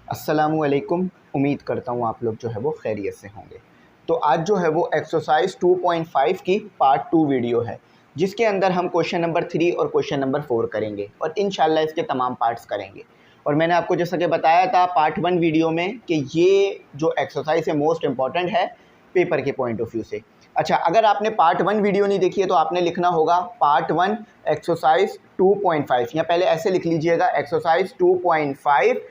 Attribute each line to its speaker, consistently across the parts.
Speaker 1: अस्सलामुअलैकुम। उम्मीद करता हूँ आप लोग जो है वो खैरियत से होंगे। तो आज जो है वो एक्सरसाइज 2.5 की पार्ट 2 वीडियो है, जिसके अंदर हम क्वेश्चन नंबर 3 और क्वेश्चन नंबर 4 करेंगे और इंशाल्लाह इसके तमाम पार्ट्स करेंगे। और मैंने आपको जैसा कि बताया था पार्ट 1 वीडियो में कि ये जो एक्सरसाइज है मोस्ट इम्पॉर्टेंट है पेपर के पॉइंट ऑफ व्यू से। अच्छा, अगर आपने पार्ट 1 वीडियो नहीं देखी है तो आपने लिखना होगा पार्ट 1 एक्सरसाइज 2.5, या पहले ऐसे लिख लीजिएगा exercise 2.5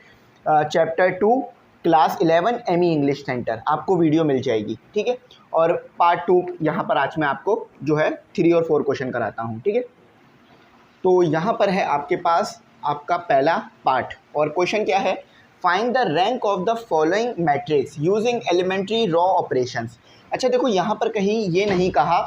Speaker 1: chapter 2 class 11 ME English centre, आपको वीडियो मिल जाएगी। ठीक है, और पार्ट 2 यहाँ पर आज मैं आपको जो है 3 और 4 क्वेश्चन कराता हूँ। ठीक है, तो यहाँ पर है आपके पास आपका पहला पार्ट, और क्वेश्चन क्या है, find the rank of the following matrix using elementary row operations. अच्छा देखो, यहाँ पर कहीं ये नहीं कहा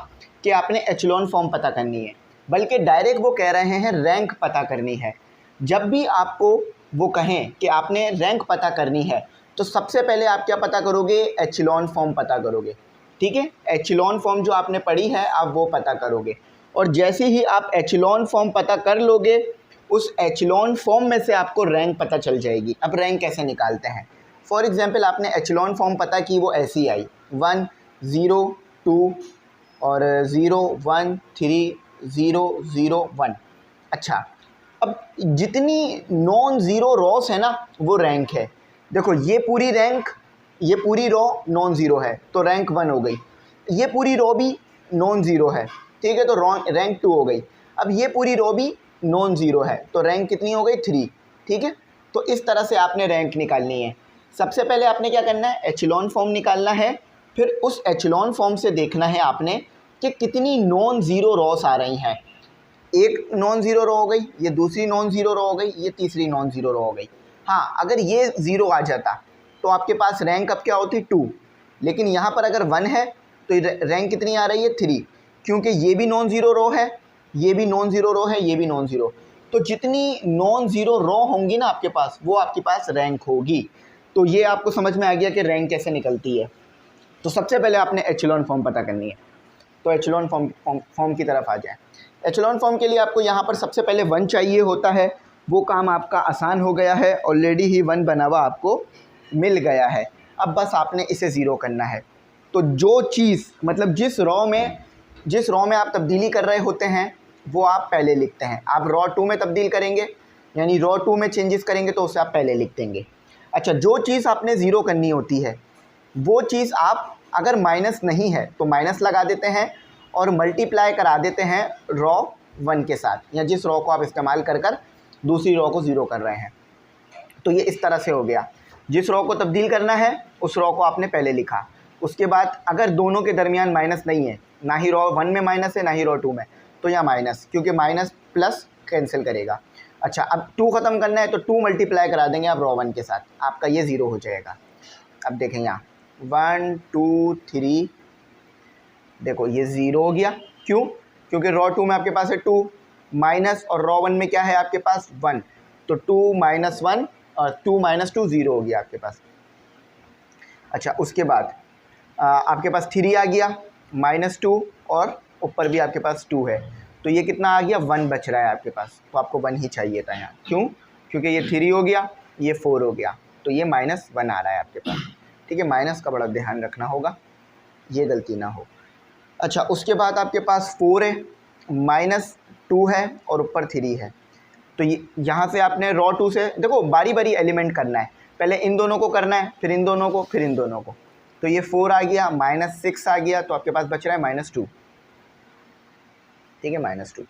Speaker 1: कि आपने एचलॉन फॉर्म पता करनी है, बल्कि डायरेक्ट वो कह रहे हैं रैंक पता करनी है। जब भी आपको वो कहें कि आपने रैंक पता करनी है तो सबसे पहले आप क्या पता करोगे, एचलॉन फॉर्म पता करोगे। ठीक है, एचलॉन फॉर्म जो आपने पढ़ी है आप वो पता करोगे, और जैसे ही आप एचलॉन फॉर्म पता कर लोगे उस एचलॉन फॉर्म में से आपको रैंक पता चल जाएगी। अब रैंक कैसे निकालते हैं, फॉर एग्जांपल आपने एचलॉन फॉर्म पता की, वो ऐसी आई 1 0 2 और 0 1 3 0 0 1। अच्छा, अब जितनी नॉन ज़ीरो रॉस है ना वो रैंक है। देखो ये पूरी रैंक, ये पूरी रॉ नॉन ज़ीरो है तो रैंक 1 हो गई, ये पूरी रॉ भी नॉन ज़ीरो है, ठीक है, तो रैंक 2 हो गई। अब ये पूरी रॉ भी नॉन ज़ीरो है तो रैंक कितनी हो गई, 3। ठीक है, तो इस तरह से आपने रैंक निकालनी है। सबसे पहले आपने क्या करना है, एचलॉन फॉर्म निकालना है, फिर उस एचलॉन फॉर्म से देखना है आपने कि कितनी नॉन ज़ीरो रॉस आ रही हैं। एक नॉन ज़ीरो रो हो गई, ये दूसरी नॉन ज़ीरो रो हो गई, ये तीसरी नॉन ज़ीरो रो हो गई। हाँ, अगर ये ज़ीरो आ जाता तो आपके पास रैंक अब क्या होती, 2। लेकिन यहाँ पर अगर 1 है तो रैंक कितनी आ रही है, 3, क्योंकि ये भी नॉन ज़ीरो रो है, ये भी नॉन ज़ीरो रो है, ये भी नॉन ज़ीरो। तो जितनी नॉन ज़ीरो रो होंगी ना आपके पास, वो आपके पास रैंक होगी। तो ये आपको समझ में आ गया कि रैंक कैसे निकलती है। तो सबसे पहले आपने एचलॉन फॉर्म पता करनी है, तो एचलॉन फॉर्म की तरफ आ जाएं। एचलॉन फॉर्म के लिए आपको यहाँ पर सबसे पहले 1 चाहिए होता है, वो काम आपका आसान हो गया है, ऑलरेडी ही 1 बना हुआ आपको मिल गया है। अब बस आपने इसे ज़ीरो करना है। तो जो चीज़ मतलब जिस रॉ में आप तब्दीली कर रहे होते हैं वो आप पहले लिखते हैं। आप रॉ 2 में तब्दील करेंगे, यानी रॉ 2 में चेंजेस करेंगे तो उसे आप पहले लिख देंगे। अच्छा, जो चीज़ आपने ज़ीरो करनी होती है वो चीज़ आप अगर माइनस नहीं है तो माइनस लगा देते हैं और मल्टीप्लाई करा देते हैं रॉ 1 के साथ, या जिस रॉ को आप इस्तेमाल कर कर दूसरी रॉ को ज़ीरो कर रहे हैं। तो ये इस तरह से हो गया, जिस रॉ को तब्दील करना है उस रॉ को आपने पहले लिखा। उसके बाद अगर दोनों के दरमियान माइनस नहीं है, ना ही रॉ 1 में माइनस है ना ही रॉ 2 में, तो यहाँ माइनस, क्योंकि माइनस प्लस कैंसिल करेगा। अच्छा, अब 2 ख़त्म करना है तो 2 मल्टीप्लाई करा देंगे आप रॉ 1 के साथ, आपका ये ज़ीरो हो जाएगा। अब देखें यहाँ 1 2 3, देखो ये ज़ीरो हो गया, क्यों, क्योंकि रॉ 2 में आपके पास है 2 माइनस, और रॉ 1 में क्या है आपके पास 1, तो 2 माइनस 1 और 2 माइनस 2 ज़ीरो हो गया आपके पास। अच्छा, उसके बाद आपके पास 3 आ गया, माइनस 2 और ऊपर भी आपके पास 2 है, तो ये कितना आ गया, 1 बच रहा है आपके पास। तो आपको 1 ही चाहिए था यहाँ, क्यों, क्योंकि ये 3 हो गया, ये 4 हो गया, तो ये माइनस 1 आ रहा है आपके पास। ठीक है, माइनस का बड़ा ध्यान रखना होगा, ये गलती ना हो। अच्छा, उसके बाद आपके पास 4 है, माइनस 2 है और ऊपर 3 है, तो ये यहाँ से आपने रॉ 2 से देखो बारी बारी एलिमेंट करना है, पहले इन दोनों को करना है, फिर इन दोनों को, फिर इन दोनों को। तो ये 4 आ गया, माइनस 6 आ गया, तो आपके पास बच रहा है माइनस 2। ठीक है, माइनस 2।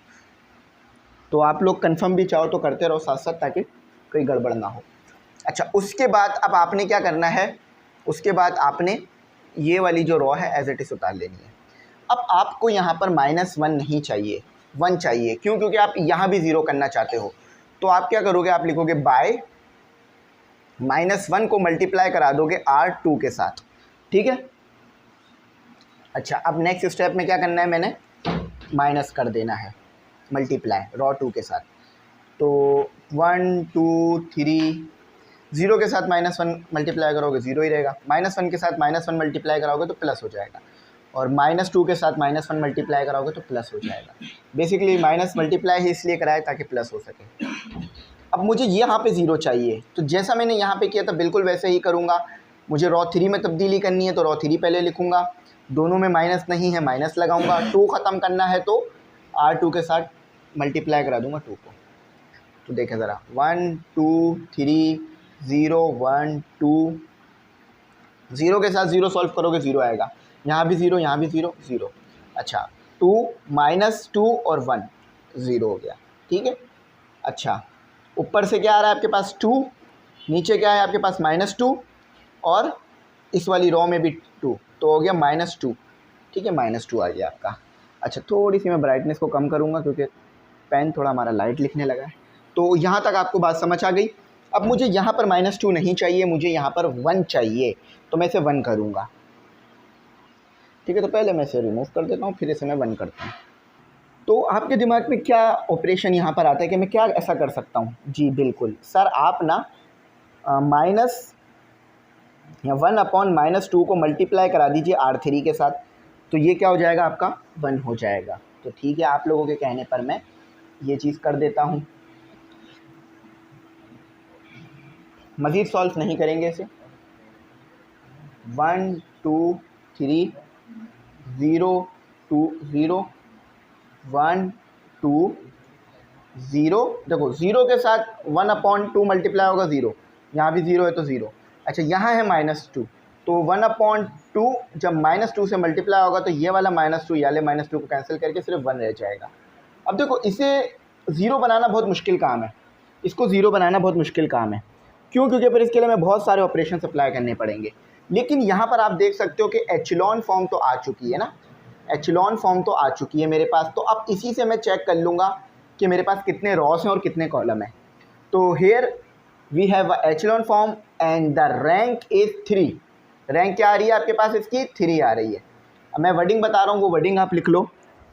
Speaker 1: तो आप लोग कन्फर्म भी चाहो तो करते रहो साथ साथ, ताकि कोई गड़बड़ ना हो। अच्छा, उसके बाद अब आपने क्या करना है, उसके बाद आपने ये वाली जो रॉ है एज इट इज़ उतार लेनी है। अब आपको यहाँ पर -1 नहीं चाहिए, 1 चाहिए, क्यों, क्योंकि आप यहाँ भी ज़ीरो करना चाहते हो। तो आप क्या करोगे, आप लिखोगे बाय -1 को मल्टीप्लाई करा दोगे R2 के साथ। ठीक है, अच्छा, अब नेक्स्ट स्टेप में क्या करना है, मैंने माइनस कर देना है, मल्टीप्लाई रॉ 2 के साथ। तो 1 2 3, ज़ीरो के साथ -1 मल्टीप्लाई करोगे ज़ीरो ही रहेगा, -1 के साथ -1 मल्टीप्लाई कराओगे तो प्लस हो जाएगा, और -2 के साथ -1 मल्टीप्लाई कराओगे तो प्लस हो जाएगा। बेसिकली माइनस मल्टीप्लाई ही इसलिए कराए ताकि प्लस हो सके। अब मुझे यहाँ पे 0 चाहिए, तो जैसा मैंने यहाँ पे किया था बिल्कुल वैसे ही करूँगा। मुझे रॉ 3 में तब्दीली करनी है तो रॉ 3 पहले लिखूँगा, दोनों में माइनस नहीं है माइनस लगाऊँगा। 2 ख़त्म करना है तो R2 के साथ मल्टीप्लाई करा दूँगा 2 को। तो देखें ज़रा 1 2 3 0 1 2, 0 के साथ 0 सॉल्व करोगे 0 आएगा, यहाँ भी 0 यहाँ भी 0 0। अच्छा 2 -2 और 1 0 हो गया, ठीक है। अच्छा ऊपर से क्या आ रहा है आपके पास 2, नीचे क्या है आपके पास -2 और इस वाली रो में भी 2, तो हो गया -2, ठीक है, -2 आ गया आपका। अच्छा थोड़ी सी मैं ब्राइटनेस को कम करूँगा क्योंकि पेन थोड़ा हमारा लाइट लिखने लगा है। तो यहाँ तक आपको बात समझ आ गई। अब मुझे यहाँ पर -2 नहीं चाहिए, मुझे यहाँ पर 1 चाहिए, तो मैं इसे 1 करूँगा, ठीक है। तो पहले मैं इसे रिमूव कर देता हूँ, फिर इसे मैं 1 करता हूँ। तो आपके दिमाग में क्या ऑपरेशन यहाँ पर आता है कि मैं क्या ऐसा कर सकता हूँ? जी बिल्कुल सर, आप ना माइनस या 1/-2 को मल्टीप्लाई करा दीजिए R3 के साथ, तो ये क्या हो जाएगा आपका 1 हो जाएगा। तो ठीक है, आप लोगों के कहने पर मैं ये चीज़ कर देता हूँ। मज़ीद सॉल्व नहीं करेंगे इसे। 1 2 3 0 2 0 1 2 0। देखो 0 के साथ 1/2 मल्टीप्लाई होगा 0, यहाँ भी 0 है तो 0। अच्छा यहाँ है -2, तो 1/2 जब -2 से मल्टीप्लाई होगा तो ये वाला -2 ये वाले -2 को कैंसिल करके सिर्फ 1 रह जाएगा। अब देखो इसे 0 बनाना बहुत मुश्किल काम है, इसको 0 बनाना बहुत मुश्किल काम है। क्यों? क्योंकि फिर इसके लिए मैं बहुत सारे ऑपरेशन अप्लाई करने पड़ेंगे। लेकिन यहाँ पर आप देख सकते हो कि एचलॉन फॉर्म तो आ चुकी है ना, एचलॉन फॉर्म तो आ चुकी है मेरे पास। तो अब इसी से मैं चेक कर लूँगा कि मेरे पास कितने रॉस हैं और कितने कॉलम हैं। तो here we have a echelon form and the rank is 3। Rank क्या आ रही है आपके पास? इसकी 3 आ रही है। अब मैं वर्डिंग बता रहा हूँ, वो वर्डिंग आप लिख लो,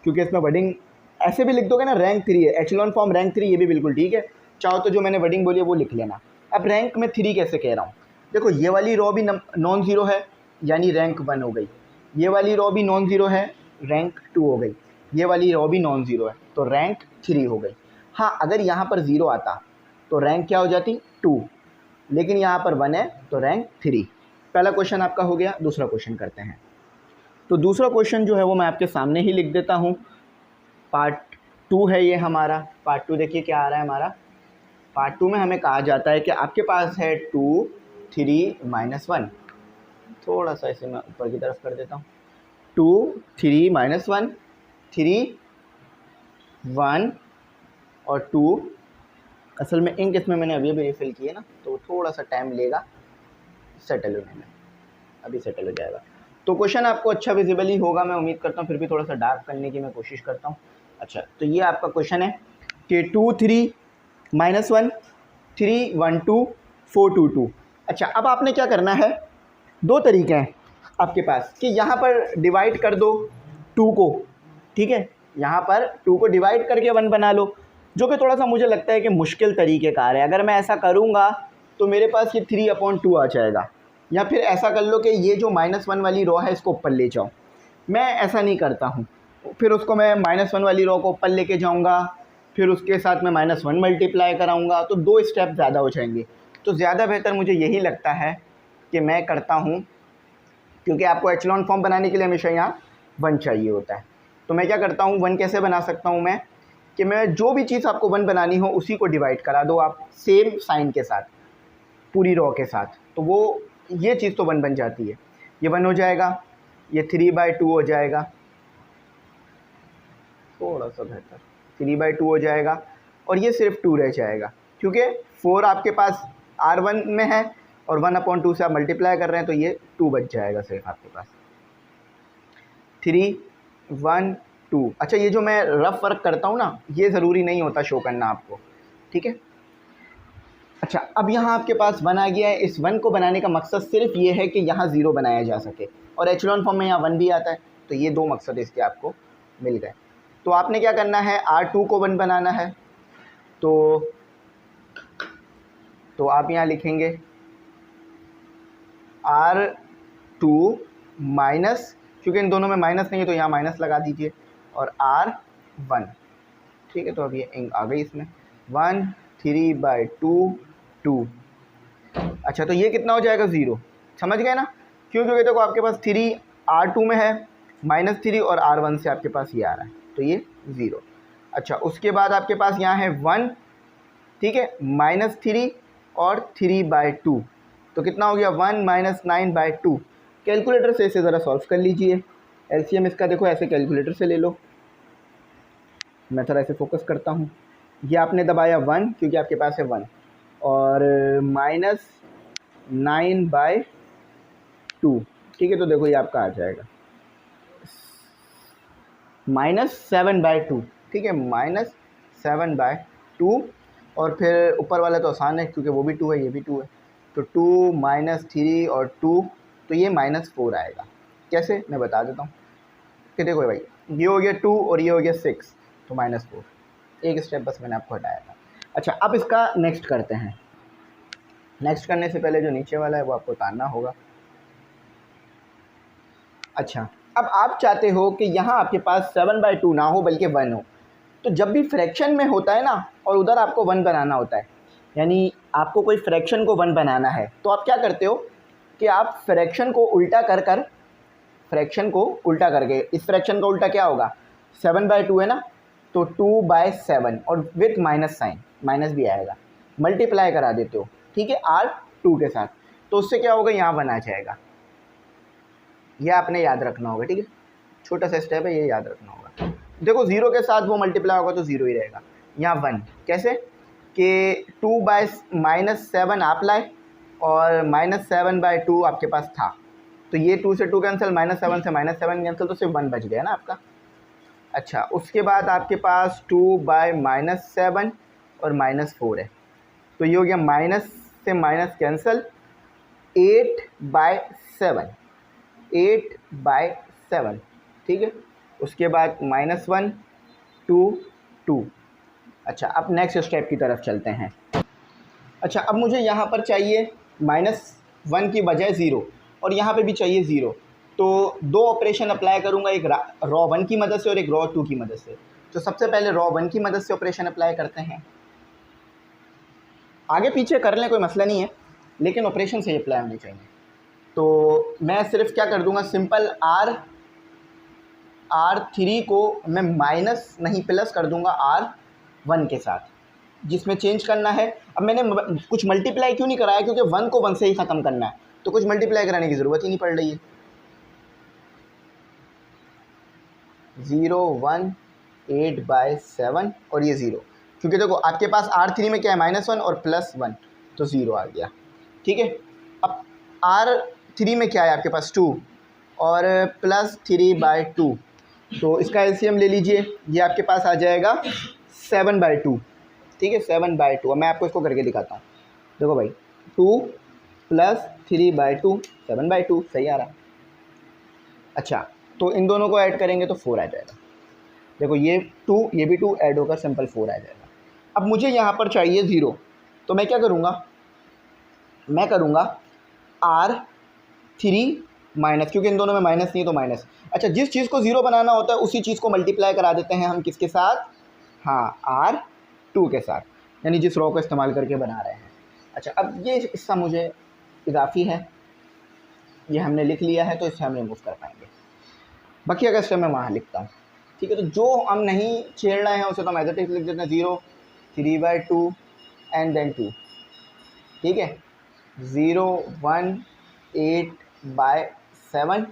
Speaker 1: क्योंकि इसमें वर्डिंग ऐसे भी लिख दोगे ना, रैंक 3 है, एचलॉन फॉर्म रैंक 3, ये भी बिल्कुल ठीक है। चाहो तो जो मैंने वर्डिंग बोली है वो लिख लेना। अब रैंक में 3 कैसे कह रहा हूँ? देखो ये वाली रो भी नॉन ज़ीरो है, यानी रैंक 1 हो गई। ये वाली रो भी नॉन ज़ीरो है, रैंक 2 हो गई। ये वाली रो भी नॉन ज़ीरो है, तो रैंक 3 हो गई। हाँ, अगर यहाँ पर 0 आता तो रैंक क्या हो जाती? 2, लेकिन यहाँ पर 1 है तो रैंक 3। पहला क्वेश्चन आपका हो गया। दूसरा क्वेश्चन करते हैं। तो दूसरा क्वेश्चन जो है वो मैं आपके सामने ही लिख देता हूँ। पार्ट 2 है ये हमारा। पार्ट 2 देखिए क्या आ रहा है हमारा। पार्ट 2 में हमें कहा जाता है कि आपके पास है 2 3 -1। थोड़ा सा इसे मैं ऊपर की तरफ कर देता हूँ। 2 3 -1 3 1 और 2। असल में इंक इसमें मैंने अभी रिफ़िल की है ना, तो थोड़ा सा टाइम लेगा सेटल होने में, अभी सेटल हो जाएगा। तो क्वेश्चन आपको अच्छा विजिबल ही होगा, मैं उम्मीद करता हूँ। फिर भी थोड़ा सा डार्क करने की मैं कोशिश करता हूँ। अच्छा, तो ये आपका क्वेश्चन है कि 2 3 -1 3 1 2 4 2 2। अच्छा, अब आपने क्या करना है, 2 तरीके हैं आपके पास कि यहाँ पर डिवाइड कर दो 2 को, ठीक है, यहाँ पर 2 को डिवाइड करके 1 बना लो, जो कि थोड़ा सा मुझे लगता है कि मुश्किल तरीक़ेकार है। अगर मैं ऐसा करूँगा तो मेरे पास ये 3/2 आ जाएगा। या फिर ऐसा कर लो कि ये जो -1 वाली रो है इसको ऊपर ले जाओ। मैं ऐसा नहीं करता हूँ, फिर उसको मैं -1 वाली रो को ऊपर लेके जाऊँगा, फिर उसके साथ मैं -1 मल्टीप्लाई कराऊँगा, तो 2 स्टेप ज़्यादा हो जाएंगे। तो ज़्यादा बेहतर मुझे यही लगता है कि मैं करता हूँ, क्योंकि आपको एचलॉन फॉर्म बनाने के लिए हमेशा यहाँ 1 चाहिए होता है। तो मैं क्या करता हूँ, 1 कैसे बना सकता हूँ मैं, कि मैं जो भी चीज़ आपको 1 बनानी हो उसी को डिवाइड करा दो आप सेम साइन के साथ, पूरी रो के साथ, तो वो ये चीज़ तो 1 बन जाती है। ये 1 हो जाएगा, ये 3/2 हो जाएगा, थोड़ा सा बेहतर 3/2 हो जाएगा, और ये सिर्फ 2 रह जाएगा, क्योंकि 4 आपके पास R1 में है और 1/2 से आप मल्टीप्लाई कर रहे हैं, तो ये 2 बच जाएगा सिर्फ आपके पास। 3 1 2। अच्छा, ये जो मैं रफ वर्क करता हूँ ना, ये ज़रूरी नहीं होता शो करना आपको, ठीक है। अच्छा, अब यहाँ आपके पास 1 आ गया है। इस 1 को बनाने का मकसद सिर्फ ये है कि यहाँ 0 बनाया जा सके, और एचलॉन फॉर्म में यहाँ 1 भी आता है, तो ये 2 मकसद इसके आपको मिल गए। तो आपने क्या करना है, R2 को 1 बनाना है। तो आप यहाँ लिखेंगे R2 माइनस, क्योंकि इन दोनों में माइनस नहीं है तो यहाँ माइनस लगा दीजिए, और R1, ठीक है। तो अब ये इंक आ गई इसमें। 1 3/2 2। अच्छा, तो ये कितना हो जाएगा 0। समझ गए ना? क्यों? क्योंकि देखो आपके पास 3 R2 में है, -3 और R1 से आपके पास ये आ रहा है, तो ये 0। अच्छा, उसके बाद आपके पास यहाँ है 1, ठीक है, -3 और 3/2, तो कितना हो गया 1 - 9/2। कैलकुलेटर से इसे ज़रा सॉल्व कर लीजिए। एलसीएम इसका देखो ऐसे कैलकुलेटर से ले लो। मैं थोड़ा ऐसे फोकस करता हूँ। ये आपने दबाया 1 क्योंकि आपके पास है 1, और -9/2, ठीक है। तो देखो ये आपका आ जाएगा -7/2, ठीक है, -7/2। और फिर ऊपर वाला तो आसान है क्योंकि वो भी 2 है, ये भी 2 है, तो 2 - 3 और 2, तो ये -4 आएगा। कैसे, मैं बता देता हूँ कि देखो भाई, ये हो गया 2 और ये हो गया 6, तो -4। एक स्टेप बस मैंने आपको हटाया था। अच्छा, अब इसका नेक्स्ट करते हैं। नेक्स्ट करने से पहले जो नीचे वाला है वो आपको उतारना होगा। अच्छा, अब आप चाहते हो कि यहाँ आपके पास 7/2 ना हो बल्कि 1 हो। तो जब भी फ्रैक्शन में होता है ना, और उधर आपको 1 बनाना होता है, यानी आपको कोई फ्रैक्शन को 1 बनाना है, तो आप क्या करते हो कि आप फ्रैक्शन को उल्टा फ्रैक्शन को उल्टा करके, इस फ्रैक्शन का उल्टा क्या होगा, 7/2 है ना, तो 2/7 और विथ माइनस साइन, माइनस भी आएगा, मल्टीप्लाई करा देते हो, ठीक है, R2 के साथ। तो उससे क्या होगा, यहाँ 1 आ जाएगा। यह आपने याद रखना होगा, ठीक है, छोटा सा स्टेप है, ये याद रखना होगा। देखो 0 के साथ वो मल्टीप्लाई होगा तो 0 ही रहेगा। यहाँ 1 कैसे कि 2/-7 आप लाए और -7/2 आपके पास था, तो ये 2 से 2 कैंसिल, -7 से -7 कैंसिल, तो सिर्फ 1 बच गया ना आपका। अच्छा, उसके बाद आपके पास 2/-7 और -4 है, तो ये हो गया माइनस से माइनस कैंसिल, 8/7, 8/7, ठीक है। उसके बाद -1 2 2। अच्छा, अब नेक्स्ट स्टेप की तरफ चलते हैं। अच्छा, अब मुझे यहाँ पर चाहिए -1 की बजाय 0, और यहाँ पे भी चाहिए 0, तो 2 ऑपरेशन अप्लाई करूँगा, एक रॉ 1 की मदद से और एक रॉ 2 की मदद से। तो सबसे पहले रॉ 1 की मदद से ऑपरेशन अप्लाई करते हैं। आगे पीछे कर लें, कोई मसला नहीं है, लेकिन ऑपरेशन सही अप्लाई होनी चाहिए। तो मैं सिर्फ क्या कर दूँगा, सिंपल R3 को मैं माइनस नहीं प्लस कर दूँगा R1 के साथ, जिसमें चेंज करना है। अब मैंने कुछ मल्टीप्लाई क्यों नहीं कराया, क्योंकि 1 को 1 से ही ख़त्म करना है, तो कुछ मल्टीप्लाई कराने की ज़रूरत ही नहीं पड़ रही है। 0 1 8/7 और ये 0, क्योंकि देखो आपके पास R3 में क्या है, -1 और +1, तो 0 आ गया, ठीक है। अब R3 में क्या है आपके पास 2 और +3/2, तो इसका एलसीएम ले लीजिए, ये आपके पास आ जाएगा 7/2, ठीक है, 7/2। अब मैं आपको इसको करके दिखाता हूँ। देखो भाई, 2 + 3/2 7/2, सही आ रहा है। अच्छा, तो इन दोनों को ऐड करेंगे तो 4 आ जाएगा। देखो ये 2 ये भी 2 ऐड होकर सिंपल 4 आ जाएगा। अब मुझे यहाँ पर चाहिए 0, तो मैं क्या करूँगा, मैं करूँगा R3 माइनस, क्योंकि इन दोनों में माइनस नहीं है तो माइनस। अच्छा, जिस चीज़ को 0 बनाना होता है उसी चीज़ को मल्टीप्लाई करा देते हैं हम किसके साथ, हाँ, R2 के साथ, यानी जिस रॉ को इस्तेमाल करके बना रहे हैं। अच्छा, अब ये हिस्सा मुझे इजाफी है, ये हमने लिख लिया है, तो इसे हम रिमूव कर पाएंगे। बाकी अगर स्टेप मैं वहाँ लिखता हूँ, ठीक है। तो जो हम नहीं छेड़ रहे हैं उसे तो हम एज इट इज लिख देते हैं, 0 3/2 एंड देन 2, ठीक है, 0 1 8/7।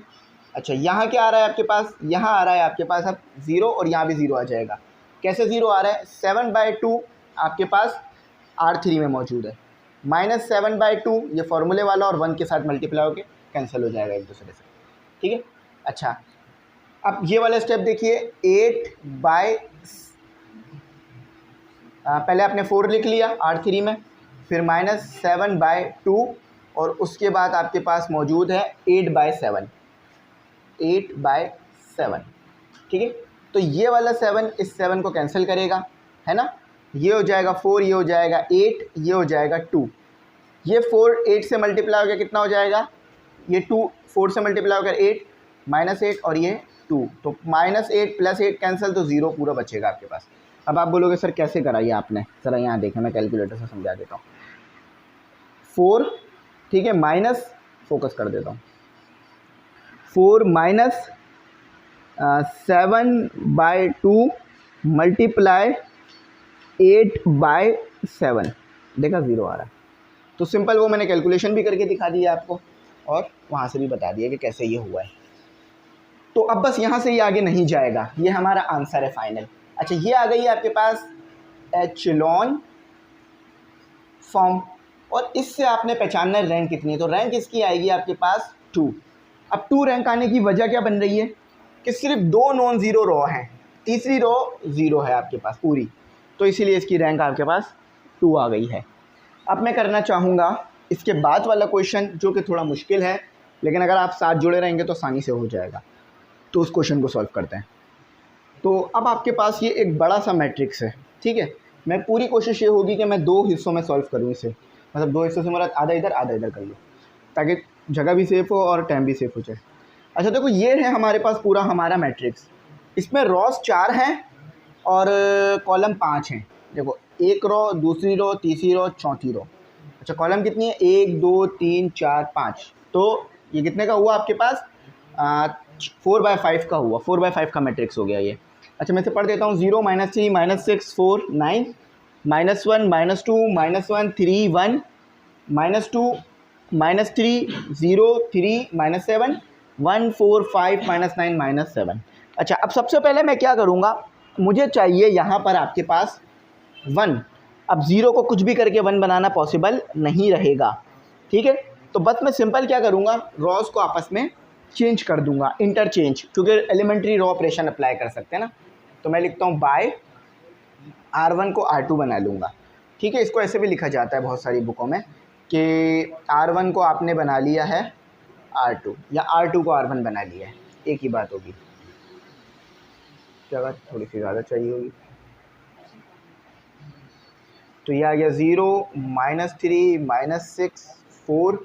Speaker 1: अच्छा, यहाँ क्या आ रहा है आपके पास, यहाँ आ रहा है आपके पास अब 0 और यहाँ भी 0 आ जाएगा। कैसे 0 आ रहा है, 7/2 आपके पास R3 में मौजूद है, -7/2 ये फॉर्मूले वाला, और 1 के साथ मल्टीप्लाई होकर कैंसिल हो जाएगा एक दूसरे से, ठीक है। अच्छा, अब ये वाला स्टेप देखिए, 8/, पहले आपने 4 लिख लिया R3 में, फिर -7/2 और उसके बाद आपके पास मौजूद है 8/7, 8/7, ठीक है। तो ये वाला 7 इस 7 को कैंसिल करेगा, है ना, ये हो जाएगा 4, ये हो जाएगा 8, ये हो जाएगा 2, ये 4 8 से मल्टीप्लाई हो गया, कितना हो जाएगा, ये 2 4 से मल्टीप्लाई होकर 8 -8 और ये 2, तो -8 + 8 कैंसिल, तो 0 पूरा बचेगा आपके पास। अब आप बोलोगे सर कैसे कराइए आपने, ज़रा यहाँ देखें, मैं कैलकुलेटर से समझा देता हूँ। 4, ठीक है, माइनस, फोकस कर देता हूँ, 4 माइनस 7/2 मल्टीप्लाई 8/7, देखा 0 आ रहा है। तो सिंपल वो मैंने कैलकुलेशन भी करके दिखा दिया आपको और वहाँ से भी बता दिया कि कैसे ये हुआ है। तो अब बस यहाँ से ये आगे नहीं जाएगा, ये हमारा आंसर है फाइनल। अच्छा, ये आ गई है आपके पास एचेलॉन फॉर्म, और इससे आपने पहचानना है रैंक कितनी है। तो रैंक इसकी आएगी आपके पास 2। अब 2 रैंक आने की वजह क्या बन रही है कि सिर्फ 2 नॉन ज़ीरो रो हैं, तीसरी रो 0 है आपके पास पूरी, तो इसीलिए इसकी रैंक आपके पास 2 आ गई है। अब मैं करना चाहूँगा इसके बाद वाला क्वेश्चन जो कि थोड़ा मुश्किल है, लेकिन अगर आप साथ जुड़े रहेंगे तो आसानी से हो जाएगा। तो उस क्वेश्चन को सॉल्व करते हैं। तो अब आपके पास ये एक बड़ा सा मैट्रिक्स है, ठीक है। मैं पूरी कोशिश ये होगी कि मैं 2 हिस्सों में सॉल्व करूँ इसे, मतलब 2 हिस्सों से मेरा आधा इधर कर लूँ, ताकि जगह भी सेफ़ हो और टाइम भी सेफ़ हो जाए। अच्छा देखो, ये है हमारे पास पूरा हमारा मैट्रिक्स, इसमें रॉस 4 हैं और कॉलम 5 हैं। देखो, एक रो, दूसरी रो, तीसरी रो, चौथी रो। अच्छा, कॉलम कितनी है, 1 2 3 4 5, तो ये कितने का हुआ आपके पास 4/5 का हुआ, 4/5 का मैट्रिक्स हो गया ये। अच्छा, मैं इसे पढ़ देता हूँ, 0 -3 -6 4 9 -1 -2 -1 3 1 -2 -3 0 3 -7 1 4 5 -9 -7। अच्छा, अब सबसे पहले मैं क्या करूँगा, मुझे चाहिए यहाँ पर आपके पास 1। अब 0 को कुछ भी करके 1 बनाना पॉसिबल नहीं रहेगा, ठीक है। तो बस मैं सिंपल क्या करूँगा, रॉस को आपस में चेंज कर दूंगा, इंटरचेंज, क्योंकि एलिमेंट्री रॉ ऑपरेशन अप्लाई कर सकते हैं ना। तो मैं लिखता हूँ बाय R1 को R2 बना लूँगा, ठीक है। इसको ऐसे भी लिखा जाता है बहुत सारी बुकों में कि R1 को आपने बना लिया है R2, या R2 को R1 बना लिया है, एक ही बात होगी। जगह थोड़ी सी ज़्यादा चाहिए होगी। तो ये आ गया 0 -3 -6 4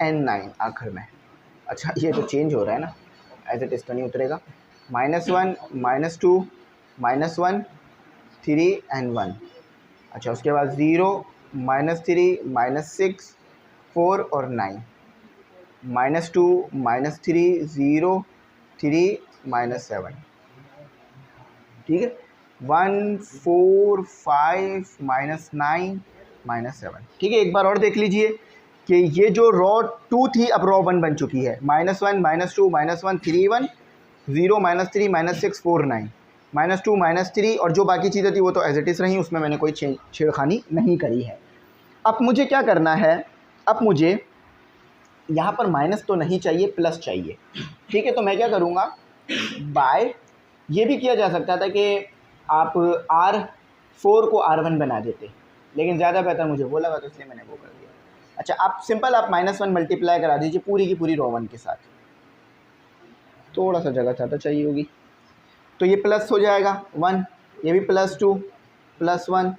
Speaker 1: and 9 आखिर में। अच्छा, ये तो चेंज हो रहा है ना, ऐसे टेस्ट तो नहीं उतरेगा। -1 -2 -1 3 and 1। अच्छा, उसके बाद 0 -3 -6 4 और 9 -2 -3 0 3 -7, ठीक है। 1 4 5 -9 -7, ठीक है। एक बार और देख लीजिए कि ये जो रॉ 2 थी अब रॉ 1 बन चुकी है। -1 -2 -1 3 1 0 -3 -6 4 9 -2 -3, और जो बाकी चीज़ें थी वो तो एज इट इज़ रही, उसमें मैंने कोई छेड़खानी नहीं करी है। अब मुझे क्या करना है, अब मुझे यहाँ पर माइनस तो नहीं चाहिए, प्लस चाहिए, ठीक है। तो मैं क्या करूँगा, बाय, ये भी किया जा सकता था कि आप R4 को R1 बना देते, लेकिन ज़्यादा बेहतर मुझे वो लगा, तो इसलिए मैंने वो कर दिया। अच्छा, आप सिंपल आप -1 मल्टीप्लाई करा दीजिए पूरी की पूरी रो 1 के साथ, थोड़ा सा जगह ज़्यादा चाहिए होगी। तो ये प्लस हो जाएगा 1, ये भी +2 +1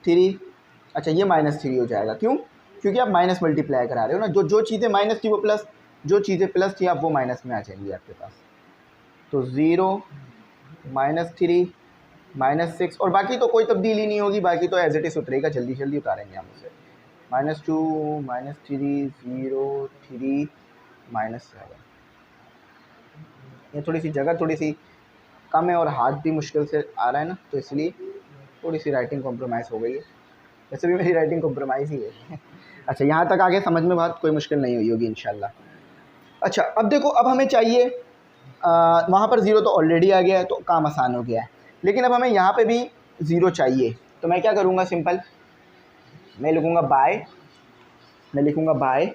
Speaker 1: 3। अच्छा, ये -3 हो जाएगा, क्यों, क्योंकि आप माइनस मल्टीप्लाई करा रहे हो ना, जो चीज़ें माइनस थी वो प्लस, जो चीज़ें प्लस थी आप वो माइनस में आ जाएंगी आपके पास। तो 0 -3 -6, और बाकी तो कोई तब्दीली नहीं होगी, बाकी तो एज इट इज़ उतरेगा, जल्दी जल्दी उतारेंगे हम उसे। -2 -3 0 3 -7। ये थोड़ी सी जगह थोड़ी सी कम है और हाथ भी मुश्किल से आ रहा है ना, तो इसलिए थोड़ी सी राइटिंग कॉम्प्रोमाइज़ हो गई है। वैसे भी मेरी राइटिंग कॉम्प्रोमाइज़ ही है। अच्छा, यहाँ तक आगे समझ में बात कोई मुश्किल नहीं हुई होगी इंशाल्लाह। अच्छा, अब देखो, अब हमें चाहिए वहाँ पर 0 तो ऑलरेडी आ गया है, तो काम आसान हो गया है, लेकिन अब हमें यहाँ पे भी 0 चाहिए। तो मैं क्या करूँगा, सिंपल मैं लिखूँगा बाय, मैं लिखूँगा बाय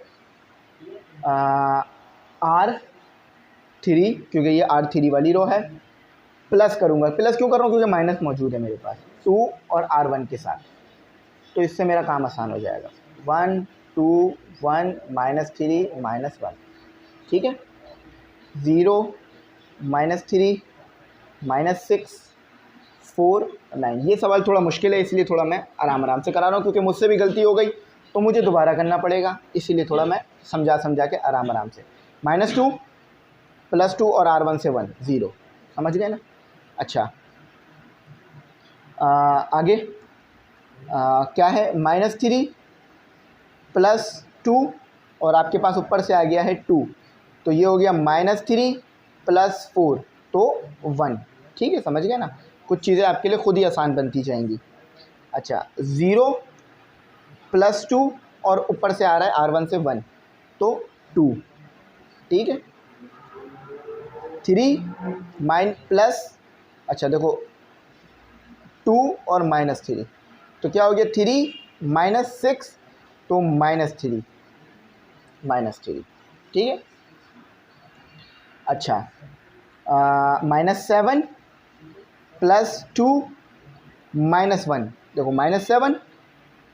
Speaker 1: R3, क्योंकि ये R3 वाली रो है, प्लस करूँगा। प्लस क्यों कर रहा हूँ, क्योंकि माइनस मौजूद है मेरे पास 2 और R1 के साथ, तो इससे मेरा काम आसान हो जाएगा। 1 2 1 -3 -1, ठीक है। 0 -3 -6 4 9। ये सवाल थोड़ा मुश्किल है, इसलिए थोड़ा मैं आराम से करा रहा हूँ, क्योंकि मुझसे भी गलती हो गई तो मुझे दोबारा करना पड़ेगा, इसीलिए थोड़ा मैं समझा के आराम से। -2 +2 और R1 से 1 0, समझ गए ना। अच्छा, आगे क्या है, -3 + 2 और आपके पास ऊपर से आ गया है 2, तो ये हो गया -3 + 4 तो 1। ठीक है, समझ गए ना, कुछ चीज़ें आपके लिए खुद ही आसान बनती जाएंगी। अच्छा, 0 + 2 और ऊपर से आ रहा है R1 से 1 तो 2। ठीक है, 3 माइन प्लस, अच्छा देखो 2 और -3 तो क्या हो गया, 3 - 6 तो -3। ठीक है। अच्छा, -7 + 2 -1, देखो -7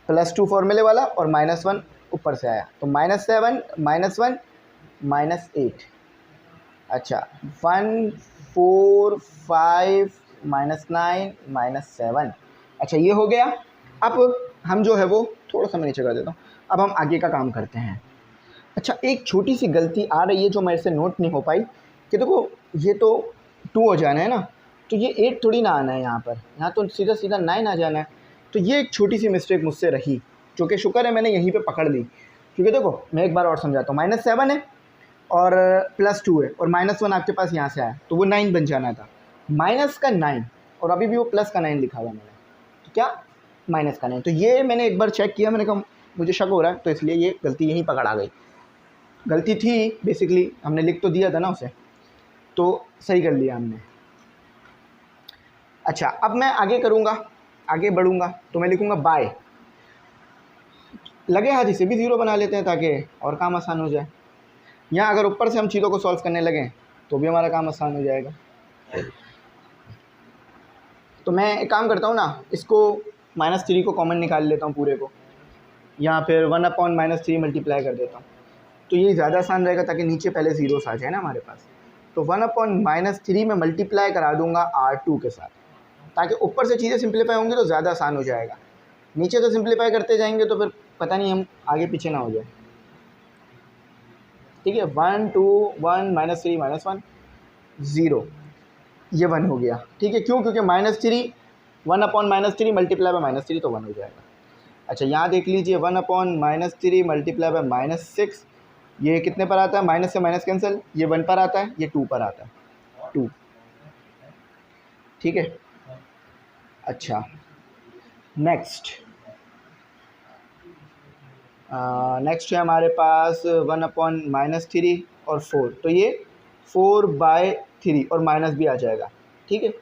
Speaker 1: + 2 फॉर्मूले वाला और -1 ऊपर से आया तो -7 -1 -8। अच्छा, 1 4 5 -9 -7। अच्छा, ये हो गया। अब हम जो है वो थोड़ा सा मैं नीचे कर देता हूँ। अब हम आगे का काम करते हैं। अच्छा, एक छोटी सी गलती आ रही है जो मेरे से नोट नहीं हो पाई कि देखो ये तो 2 हो जाना है ना, तो ये 8 थोड़ी ना आना है यहाँ पर, यहाँ तो सीधा सीधा 9 आ जाना है। तो ये एक छोटी सी मिस्टेक मुझसे रही, जो कि शुक्र है मैंने यहीं पे पकड़ ली। क्योंकि देखो मैं एक बार और समझाता हूँ, -7 है और +2 है और -1 आपके पास यहाँ से आया तो वो 9 बन जाना था। माइनस का 9 और अभी भी वो प्लस का 9 लिखा हुआ है मैंने, तो क्या माइनस का 9। तो ये मैंने एक बार चेक किया, मैंने कहा मुझे शक हो रहा है, तो इसलिए ये गलती यहीं पकड़ आ गई। गलती थी बेसिकली, हमने लिख तो दिया था ना उसे, तो सही कर लिया हमने। अच्छा, अब मैं आगे करूँगा, आगे बढ़ूँगा तो मैं लिखूँगा बाय। लगे हाथ इसे भी 0 बना लेते हैं ताकि और काम आसान हो जाए। यहाँ अगर ऊपर से हम चीज़ों को सॉल्व करने लगें तो भी हमारा काम आसान हो जाएगा। तो मैं एक काम करता हूँ ना, इसको -3 को कॉमन निकाल लेता हूँ पूरे को, या फिर 1/-3 मल्टीप्लाई कर देता हूँ, तो ये ज़्यादा आसान रहेगा ताकि नीचे पहले ज़ीरोस आ जाए ना हमारे पास। तो 1/-3 में मल्टीप्लाई करा दूंगा R2 के साथ, ताकि ऊपर से चीज़ें सिंप्लीफाई होंगी तो ज़्यादा आसान हो जाएगा। नीचे तो सिंप्लीफाई करते जाएंगे तो फिर पता नहीं हम आगे पीछे ना हो जाए। ठीक है, 1 2 1 -3 -1 0, ये 1 हो गया। ठीक है, क्यों, क्योंकि -3 1/-3 मल्टीप्लाई बाय -3 तो 1 हो जाएगा। अच्छा, यहाँ देख लीजिए 1/-3 मल्टीप्लाई बाय -6, ये कितने पर आता है, माइनस से माइनस कैंसिल, ये 1 पर आता है, ये 2 पर आता है, 2। ठीक है। अच्छा, नेक्स्ट है हमारे पास 1/-3 और 4, तो ये 4/3 और माइनस भी आ जाएगा। ठीक है।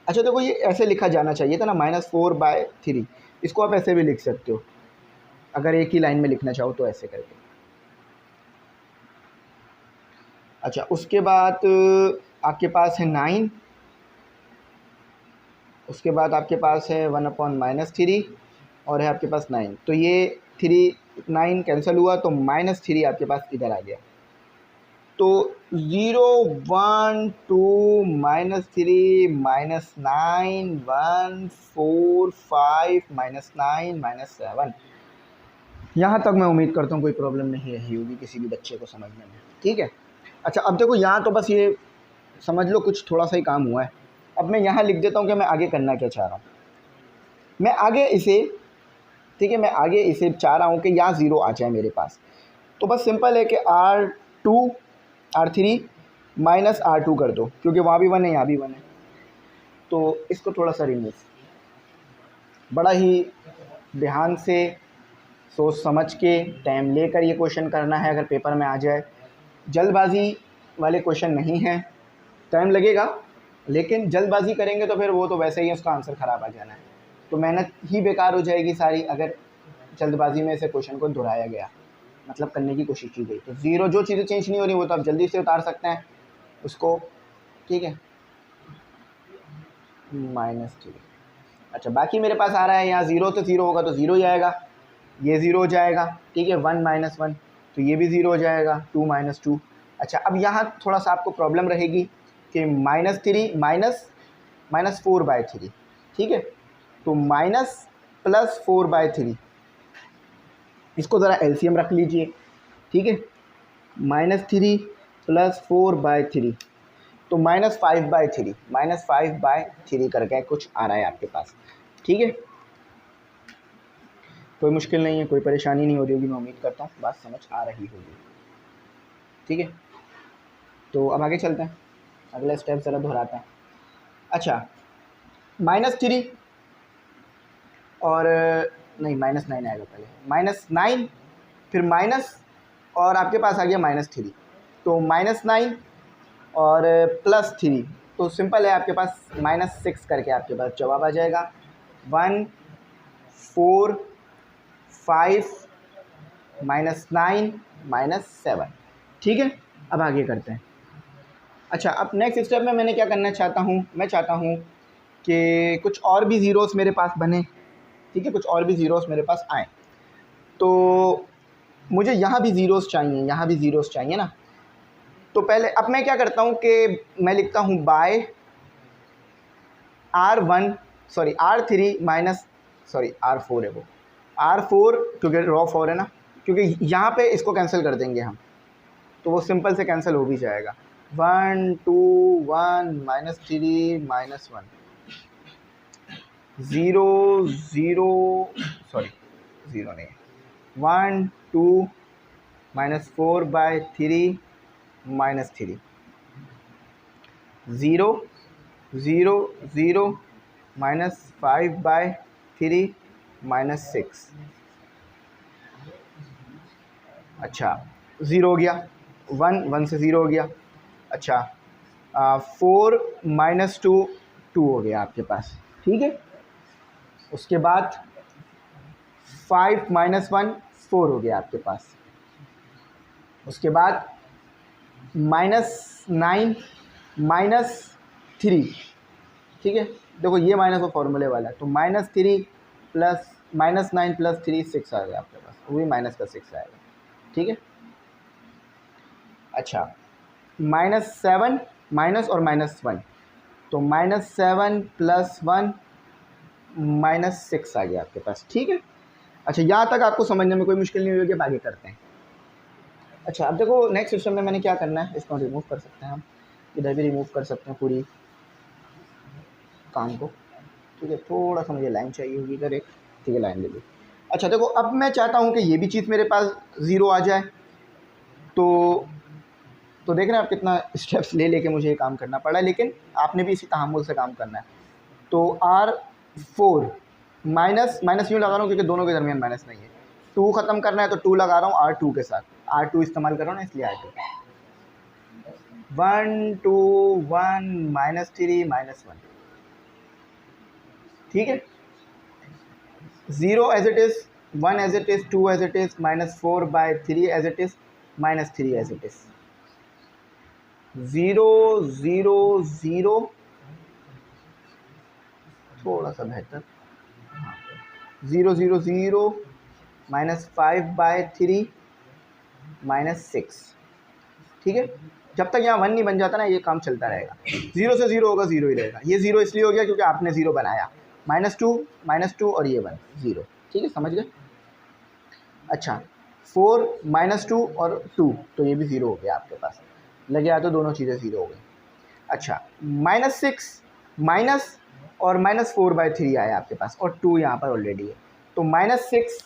Speaker 1: अच्छा देखो, ये ऐसे लिखा जाना चाहिए था ना, -4/3, इसको आप ऐसे भी लिख सकते हो अगर एक ही लाइन में लिखना चाहो तो, ऐसे करके। अच्छा, उसके बाद आपके पास है 9, उसके बाद आपके पास है 1/-3 और है आपके पास 9, तो ये 3 9 कैंसिल हुआ तो -3 आपके पास इधर आ गया। तो 0 1 2 -3 -9 1 4 5 -9 -7। यहाँ तक मैं उम्मीद करता हूँ कोई प्रॉब्लम नहीं रही होगी किसी भी बच्चे को समझने में। ठीक है। अच्छा, अब देखो यहाँ तो बस ये समझ लो कुछ थोड़ा सा ही काम हुआ है। अब मैं यहाँ लिख देता हूँ कि मैं आगे करना क्या चाह रहा हूँ। मैं आगे इसे, ठीक है, मैं आगे इसे चाह रहा हूँ कि यहाँ 0 आ जाए मेरे पास। तो बस सिंपल है कि R3 माइनस R2 कर दो, क्योंकि वहाँ भी 1 है यहाँ भी 1 है। तो इसको थोड़ा सा रिमूव, बड़ा ही ध्यान से सोच समझ के टाइम लेकर ये क्वेश्चन करना है अगर पेपर में आ जाए। जल्दबाजी वाले क्वेश्चन नहीं हैं, टाइम लगेगा लेकिन जल्दबाजी करेंगे तो फिर वो तो वैसे ही उसका आंसर ख़राब आ जाना है, तो मेहनत ही बेकार हो जाएगी सारी अगर जल्दबाजी में से क्वेश्चन को दोहराया गया, मतलब करने की कोशिश की गई। तो 0 जो चीज़ें चेंज नहीं हो रही वो तो आप जल्दी से उतार सकते हैं उसको। ठीक है, -3। अच्छा, बाकी मेरे पास आ रहा है यहाँ 0, तो 0 होगा तो 0 ही आएगा, ये 0 हो जाएगा। ठीक है, 1 - 1 तो ये भी 0 हो जाएगा, 2 - 2। अच्छा, अब यहाँ थोड़ा सा आपको प्रॉब्लम रहेगी कि -3 माइनस 4/3। ठीक है, तो माइनस प्लस 4/3, इसको ज़रा एलसीएम रख लीजिए। ठीक है, -3 + 4/3, तो -5/3, -5/3 करके कुछ आ रहा है आपके पास। ठीक है, कोई मुश्किल नहीं है, कोई परेशानी नहीं हो रही होगी, मैं उम्मीद करता हूँ बात समझ आ रही होगी। ठीक है, तो अब आगे चलते हैं, अगला स्टेप ज़रा दोहराते हैं। अच्छा, -3 और नहीं -9 आएगा पहले, -9 फिर माइनस और आपके पास आ गया -3, तो -9 और +3, तो सिंपल है, आपके पास -6 करके आपके पास जवाब आ जाएगा। 1 4 5 -9 -7। ठीक है, अब आगे करते हैं। अच्छा, अब नेक्स्ट स्टेप में मैंने क्या करना चाहता हूँ, मैं चाहता हूँ कि कुछ और भी ज़ीरोस मेरे पास बने। ठीक है, कुछ और भी ज़ीरोस मेरे पास आए, तो मुझे यहाँ भी ज़ीरोस चाहिए, यहाँ भी ज़ीरोस चाहिए ना। तो पहले अब मैं क्या करता हूँ कि मैं लिखता हूँ बाय R3 माइनस R4 है वो, R4 क्योंकि रॉ 4 है ना, क्योंकि यहाँ पे इसको कैंसिल कर देंगे हम, तो वो सिंपल से कैंसिल हो भी जाएगा। 1 2 1 -3 -1 0 0 0 नहीं, 1 2 -4/3 -3 0 0 0 -5/3 -6। अच्छा, 0 हो गया, 1 से 0 हो गया। अच्छा, 4 -2 2 हो गया आपके पास। ठीक है, उसके बाद 5 -1 4 हो गया आपके पास। उसके बाद -9 -3। ठीक है, देखो ये माइनस वो फॉर्मूले वाला है, तो -3 प्लस -9 + 3 6 आ गया आपके पास, वो भी माइनस का 6 आएगा। ठीक है, अच्छा, -7 माइनस और -1, तो -7 + 1 -6 आ गया आपके पास। ठीक है, अच्छा, यहाँ तक आपको समझने में कोई मुश्किल नहीं होगी, आगे करते हैं। अच्छा, अब देखो नेक्स्ट सिस्टम में मैंने क्या करना है, इसको रिमूव कर सकते हैं हम, इधर भी रिमूव कर सकते हैं पूरी काम को। ठीक है, थोड़ा सा मुझे लाइन चाहिए होगी इधर एक, ठीक है, लाइन ले ली। अच्छा देखो, अब मैं चाहता हूँ कि ये भी चीज़ मेरे पास 0 आ जाए, तो देख रहे हैं आप कितना स्टेप्स ले लेके मुझे ये काम करना पड़ा है, लेकिन आपने भी इसी तहम्मुल से काम करना है। तो R4 माइनस यूँ लगा रहा हूँ क्योंकि दोनों के दरमियान माइनस नहीं है, 2 ख़त्म करना है तो 2 लगा रहा हूँ R2 के साथ, R2 इस्तेमाल कर रहा हूँ ना, इसलिए R2। 1 2 1 -3 -1। ठीक है, 0 as it is, 1 as it is, 2 as it is, -4/3 as it is, -3 as it is, 0 0 0, थोड़ा सा बेहतर, 0 0 0 -5/3 -6। ठीक है, जब तक यहाँ 1 नहीं बन जाता ना, ये काम चलता रहेगा। 0 से 0 होगा, 0 ही रहेगा। ये 0 इसलिए हो गया क्योंकि आपने 0 बनाया, -2 और ये 1 0। ठीक है, समझ गए। अच्छा, 4 -2 और 2, तो ये भी 0 हो गया आपके पास, लगे आ तो दोनों चीज़ें 0 हो गई। अच्छा, -6 माइनस और -4/3 आया आपके पास, और 2 यहाँ पर ऑलरेडी है, तो -6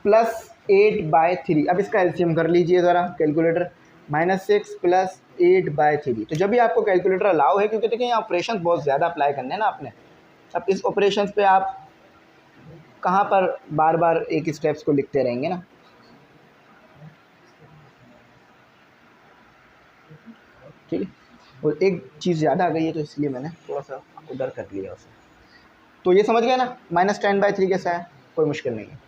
Speaker 1: + 8/3। अब इसका एलसीएम कर लीजिए ज़रा कैलकुलेटर, -6 + 8/3। तो जब भी आपको कैलकुलेटर अलाउ है, क्योंकि देखिए यहाँ ऑपरेशन बहुत ज़्यादा अप्लाई करने हैं ना आपने, अब इस ऑपरेशन पे आप कहाँ पर बार बार एक स्टेप्स को लिखते रहेंगे ना। ठीक है, और एक चीज़ ज़्यादा आ गई है, तो इसलिए मैंने थोड़ा सा उधर कर लिया उसे। तो ये समझ गया ना, -10/3 कैसा है, कोई मुश्किल नहीं है।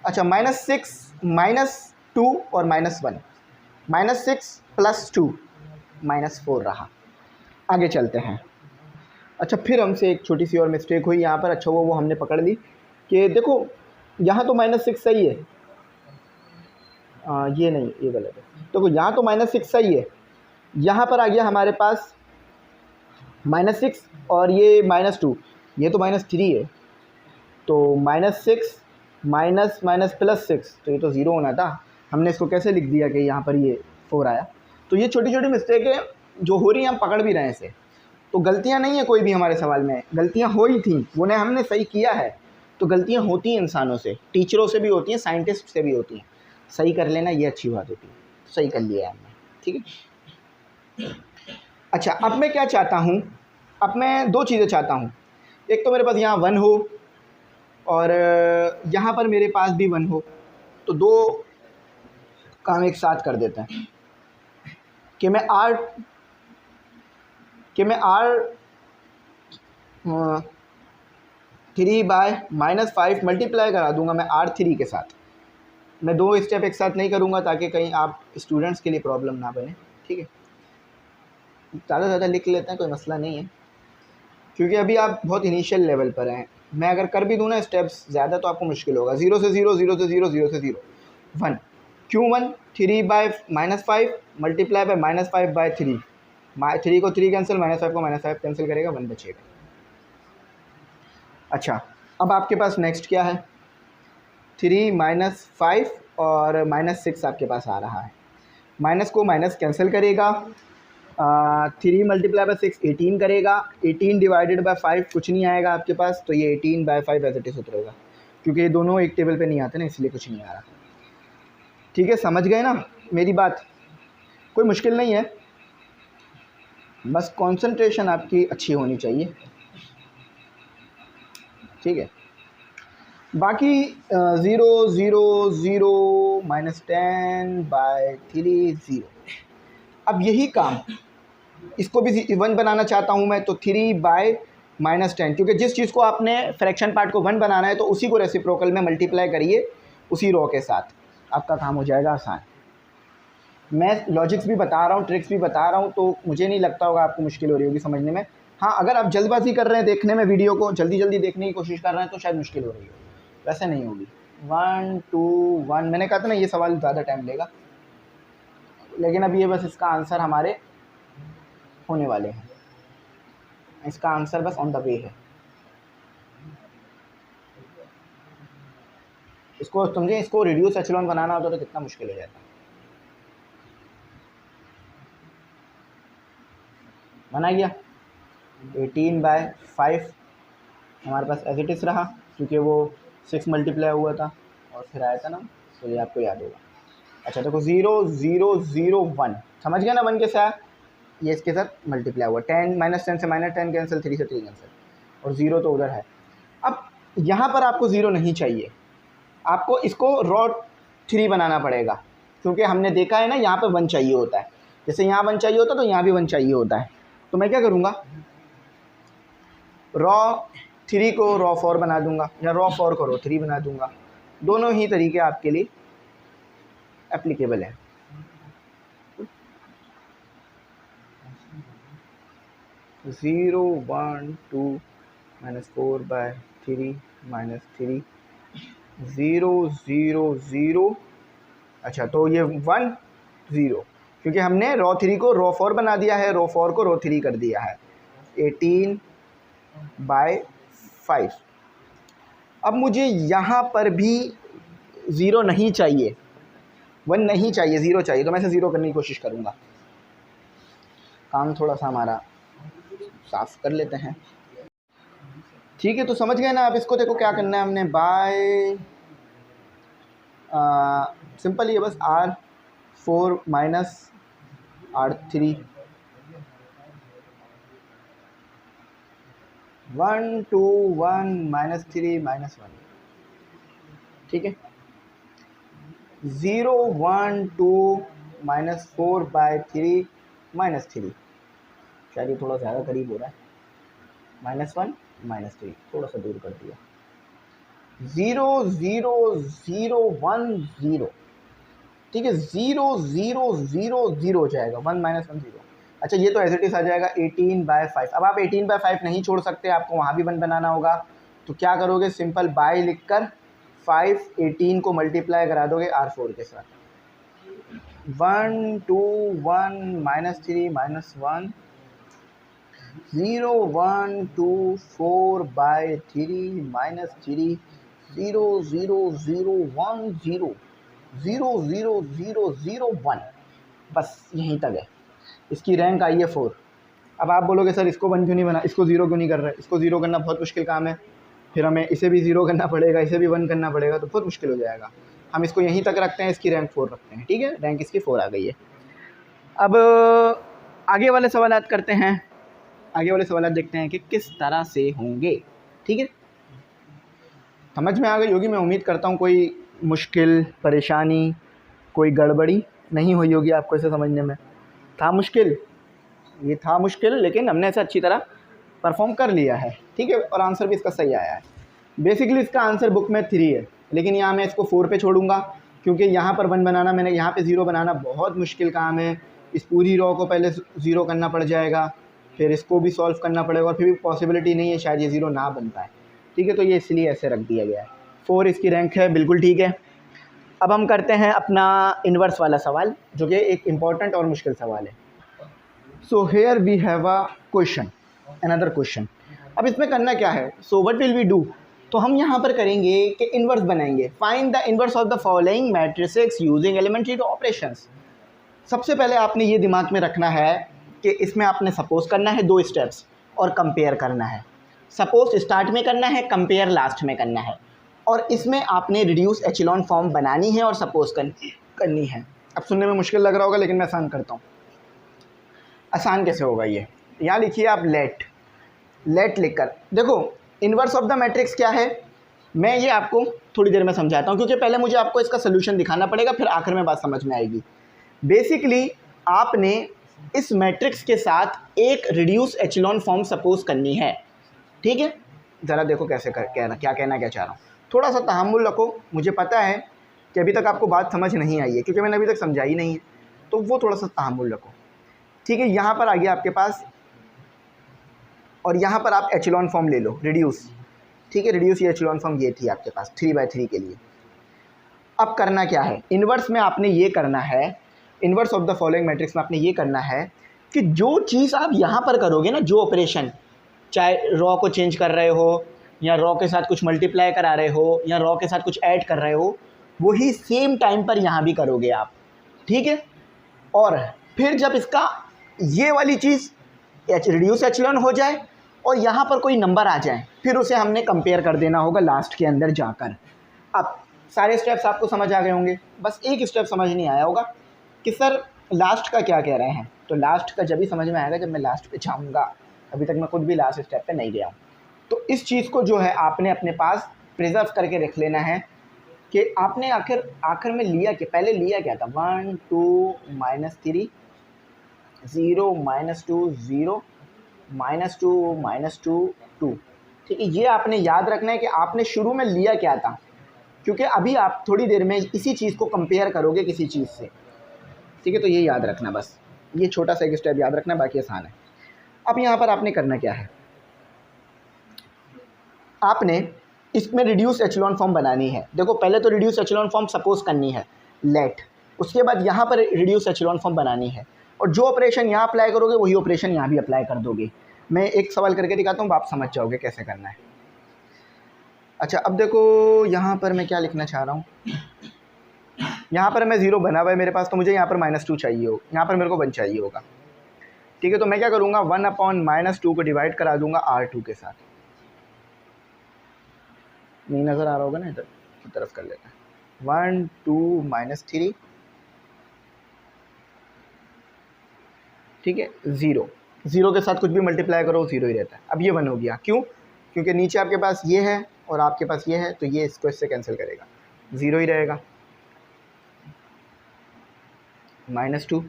Speaker 1: अच्छा, -6 -2 और -1, -6 + 2 -4 रहा। आगे चलते हैं। अच्छा, फिर हमसे एक छोटी सी और मिस्टेक हुई यहाँ पर। अच्छा, वो हमने पकड़ ली कि देखो यहाँ तो -6 सही है, ये नहीं, ये गलत है। देखो यहाँ तो -6 सही है, यहाँ पर आ गया हमारे पास -6 और ये -2, ये तो -3 है, तो -6 माइनस माइनस +6, तो ये तो 0 होना था। हमने इसको कैसे लिख दिया कि यहाँ पर ये 4 आया। तो ये छोटी छोटी मिस्टेकें जो हो रही हैं हम पकड़ भी रहे हैं इसे, तो गलतियां नहीं है कोई भी हमारे सवाल में, गलतियां हो ही थी, वो हमने सही किया है। तो गलतियां होती हैं इंसानों से, टीचरों से भी होती हैं, साइंटिस्ट से भी होती हैं, सही कर लेना ये अच्छी बात होती है। सही कर लिया है हमने, ठीक है। अच्छा, अब मैं क्या चाहता हूँ, अब मैं दो चीज़ें चाहता हूँ। एक तो मेरे पास यहाँ 1 हो और यहाँ पर मेरे पास भी 1 हो, तो दो काम एक साथ कर देते हैं कि मैं R 3/-5 मल्टीप्लाई करा दूंगा मैं R3 के साथ। मैं दो स्टेप एक साथ नहीं करूंगा ताकि कहीं आप स्टूडेंट्स के लिए प्रॉब्लम ना बने, ठीक है। ज़्यादा से ज़्यादा लिख लेते हैं, कोई मसला नहीं है, क्योंकि अभी आप बहुत इनिशियल लेवल पर हैं। मैं अगर कर भी दूँ ना स्टेप्स ज़्यादा तो आपको मुश्किल होगा। 0 से 0, 0 से 0, 0 से 0, 1 Q1 3/-5 मल्टीप्लाई बाय -5/3, 3 को 3 कैंसिल, -5 को -5 कैंसिल करेगा, 1 बचेगा। अच्छा, अब आपके पास नेक्स्ट क्या है, 3 -5 और -6 आपके पास आ रहा है। माइनस को माइनस कैंसिल करेगा, 3 मल्टीप्लाई बाय 6 18 करेगा, 18 डिवाइडेड बाय 5 कुछ नहीं आएगा आपके पास, तो ये 18/5 एज इट इज उतरेगा, क्योंकि ये दोनों एक टेबल पे नहीं आते ना, इसलिए कुछ नहीं आ रहा। ठीक है, समझ गए ना मेरी बात, कोई मुश्किल नहीं है, बस कंसंट्रेशन आपकी अच्छी होनी चाहिए, ठीक है। बाकी 0 0 0 -10/3 0। अब यही काम इसको भी 1 बनाना चाहता हूँ मैं, तो 3/-10, क्योंकि जिस चीज़ को आपने फ्रैक्शन पार्ट को 1 बनाना है तो उसी को रेसिप्रोकल में मल्टीप्लाई करिए उसी रो के साथ, आपका काम हो जाएगा आसान। मैं लॉजिक्स भी बता रहा हूँ, ट्रिक्स भी बता रहा हूँ, तो मुझे नहीं लगता होगा आपको मुश्किल हो रही होगी समझने में। हाँ, अगर आप जल्दबाजी कर रहे हैं देखने में, वीडियो को जल्दी जल्दी देखने की कोशिश कर रहे हैं, तो शायद मुश्किल हो रही हो, वैसे नहीं होगी। 1 2 1, मैंने कहा था ना ये सवाल ज़्यादा टाइम लेगा, लेकिन अब ये बस इसका आंसर हमारे होने वाले हैं, इसका आंसर बस ऑन द वे है। इसको समझे, इसको रिड्यूस एचेलॉन बनाना होता तो कितना मुश्किल हो जाता। बना गया, 18/5 हमारे पास एज इट इज़ रहा, क्योंकि वो 6 मल्टीप्लाई हुआ था और फिर आया था ना, तो ये आपको याद होगा। अच्छा देखो, 0 0 0 1, समझ गया ना, 1 के साथ ये इसके साथ मल्टीप्लाई हुआ, 10 -10 से -10 कैंसिल, 3 से 3 कैंसिल, और 0 तो उधर है। अब यहाँ पर आपको 0 नहीं चाहिए, आपको इसको रॉ 3 बनाना पड़ेगा, क्योंकि हमने देखा है ना यहाँ पे 1 चाहिए होता है, जैसे यहाँ 1 चाहिए होता तो यहाँ भी 1 चाहिए होता है। तो मैं क्या करूँगा, रॉ 3 को रॉ 4 बना दूंगा, या रॉ 4 को रॉ 3 बना दूंगा, दोनों ही तरीके आपके लिए एप्लीकेबल है। ज़ीरो 1 2 -4/3 -3 0 0 0। अच्छा, तो ये 1 0, क्योंकि हमने रॉ 3 को रॉ 4 बना दिया है, रॉ 4 को रॉ 3 कर दिया है, 18/5। अब मुझे यहाँ पर भी 0 नहीं चाहिए, 1 नहीं चाहिए, 0 चाहिए, तो मैं इसे 0 करने की कोशिश करूँगा। काम थोड़ा सा हमारा साफ कर लेते हैं, ठीक है। तो समझ गए ना आप, इसको देखो क्या करना है हमने, बाय सिंपल ये बस R4 -R3, 1 2 1 -3 -1, ठीक है। 0 1 2 -4/3 -3, शायद ये थोड़ा ज़्यादा करीब हो रहा है, -1 -3 थोड़ा सा दूर कर दिया, 0 0 0 1 0, ठीक है। 0 0 0 0 हो जाएगा, 1 -1 0। अच्छा, ये तो एज इट इज आ जाएगा 18/5। अब आप 18/5 नहीं छोड़ सकते, आपको वहाँ भी 1 बनाना होगा, तो क्या करोगे, सिंपल बाय लिखकर 5 18 को मल्टीप्लाई करा दोगे R4 के साथ, 1 2 1 -3 -1 0 1 2 4/3 -3 0 0 0 1 0 0 0 0 0 1, बस यहीं तक है। इसकी रैंक आई है 4। अब आप बोलोगे सर इसको 1 क्यों नहीं बना, इसको 0 क्यों नहीं कर रहे? इसको 0 करना बहुत मुश्किल काम है, फिर हमें इसे भी 0 करना पड़ेगा, इसे भी 1 करना पड़ेगा, तो बहुत मुश्किल हो जाएगा। हम इसको यहीं तक रखते हैं, इसकी रैंक 4 रखते हैं, ठीक है, रैंक इसकी 4 आ गई है। अब आगे वाले सवाल करते हैं, आगे वाले सवाल देखते हैं कि किस तरह से होंगे, ठीक है। समझ में आ गई होगी, मैं उम्मीद करता हूँ कोई मुश्किल परेशानी, कोई गड़बड़ी नहीं हुई होगी आपको इसे समझने में। था मुश्किल, ये था मुश्किल, लेकिन हमने इसे अच्छी तरह परफॉर्म कर लिया है, ठीक है, और आंसर भी इसका सही आया है। बेसिकली इसका आंसर बुक में 3 है, लेकिन यहाँ मैं इसको 4 पे छोड़ूंगा, क्योंकि यहाँ पर 1 बनाना, मैंने यहाँ पे 0 बनाना बहुत मुश्किल काम है। इस पूरी रो को पहले 0 करना पड़ जाएगा, फिर इसको भी सॉल्व करना पड़ेगा, और फिर भी पॉसिबिलिटी नहीं है शायद ये 0 ना बन पाए, ठीक है, तो ये इसलिए ऐसे रख दिया गया है। 4 इसकी रैंक है, बिल्कुल ठीक है। अब हम करते हैं अपना इन्वर्स वाला सवाल, जो कि एक इम्पॉर्टेंट और मुश्किल सवाल है। So here we have a question, another question. अब इसमें करना क्या है, so what will we do, तो हम यहाँ पर करेंगे कि इन्वर्स बनाएंगे। Find the inverse of the following matrices using elementary operations. सबसे पहले आपने ये दिमाग में रखना है कि इसमें आपने सपोज करना है 2 स्टेप्स और कंपेयर करना है। सपोज स्टार्ट में करना है, कंपेयर लास्ट में करना है, और इसमें आपने रिड्यूस एचेलॉन फॉर्म बनानी है और सपोज करनी है। अब सुनने में मुश्किल लग रहा होगा, लेकिन मैं आसान करता हूँ। आसान कैसे होगा ये, यहाँ लिखिए आप लेट लिखकर। देखो इन्वर्स ऑफ द मैट्रिक्स क्या है, मैं ये आपको थोड़ी देर में समझाता हूँ, क्योंकि पहले मुझे आपको इसका सोल्यूशन दिखाना पड़ेगा, फिर आखिर में बात समझ में आएगी। बेसिकली आपने इस मैट्रिक्स के साथ एक रिड्यूस एचेलॉन फॉर्म सपोज करनी है, ठीक है। ज़रा देखो कैसे क्या कहना क्या चाह रहा हूँ, थोड़ा सा तहम्मुल रखो। मुझे पता है कि अभी तक आपको बात समझ नहीं आई है, क्योंकि मैंने अभी तक समझा ही नहीं है, तो वो थोड़ा सा तहम्मुल रखो, ठीक है। यहाँ पर आ गया आपके पास, और यहाँ पर आप एचेलॉन फॉर्म ले लो, रिड्यूस, ठीक है, रिड्यूस ये एचेलॉन फॉर्म ये थी आपके पास 3/3 के लिए। अब करना क्या है, इन्वर्स में आपने ये करना है, inverse of the following matrix में आपने ये करना है कि जो चीज़ आप यहाँ पर करोगे ना, जो ऑपरेशन, चाहे रॉ को चेंज कर रहे हो, या रॉ के साथ कुछ मल्टीप्लाई करा रहे हो, या रॉ के साथ कुछ ऐड कर रहे हो, वही सेम टाइम पर यहाँ भी करोगे आप, ठीक है। और फिर जब इसका ये वाली चीज़ रिड्यूस एचेलॉन हो जाए और यहाँ पर कोई नंबर आ जाए, फिर उसे हमने कंपेयर कर देना होगा लास्ट के अंदर जाकर। अब सारे स्टेप्स आपको समझ आ गए होंगे, बस एक स्टेप समझ नहीं आया होगा कि सर लास्ट का क्या कह रहे हैं। तो लास्ट का जब भी समझ में आएगा जब मैं लास्ट पे जाऊँगा, अभी तक मैं खुद भी लास्ट स्टेप पे नहीं गया हूँ। तो इस चीज़ को जो है आपने अपने पास प्रिजर्व करके रख लेना है कि आपने आखिर में लिया कि पहले लिया क्या था, 1 2 -3 0 -2 0 -2 -2 2, ठीक है। ये आपने याद रखना है कि आपने शुरू में लिया क्या था, क्योंकि अभी आप थोड़ी देर में इसी चीज़ को कंपेयर करोगे किसी चीज़ से, ठीक है। तो ये याद रखना, बस ये छोटा सा एक स्टेप याद रखना, बाकी आसान है। अब यहाँ पर आपने करना क्या है, आपने इसमें रिड्यूस एचेलॉन फॉर्म बनानी है। देखो पहले तो रिड्यूस एचेलॉन फॉर्म सपोज करनी है लेट, उसके बाद यहाँ पर रिड्यूस एचेलॉन फॉर्म बनानी है, और जो ऑपरेशन यहाँ अप्लाई करोगे वही ऑपरेशन यहाँ भी अप्लाई कर दोगे। मैं एक सवाल करके दिखाता हूँ, आप समझ जाओगे कैसे करना है। अच्छा अब देखो यहाँ पर मैं क्या लिखना चाह रहा हूँ, यहाँ पर मैं 0 बना हुआ है मेरे पास, तो मुझे यहाँ पर -2 चाहिए हो, यहाँ पर मेरे को 1 चाहिए होगा, ठीक है। तो मैं क्या करूँगा, 1/-2 को डिवाइड करा दूँगा R2 के साथ। नहीं नज़र आ रहा होगा ना, इधर की तरफ कर लेते हैं। 1 2 -3, ठीक है, 0 के साथ कुछ भी मल्टीप्लाई करो 0 ही रहता है। अब ये 1 हो गया, क्यों, क्योंकि नीचे आपके पास ये है और आपके पास ये है, तो ये इसको इससे कैंसिल करेगा, 0 ही रहेगा। -2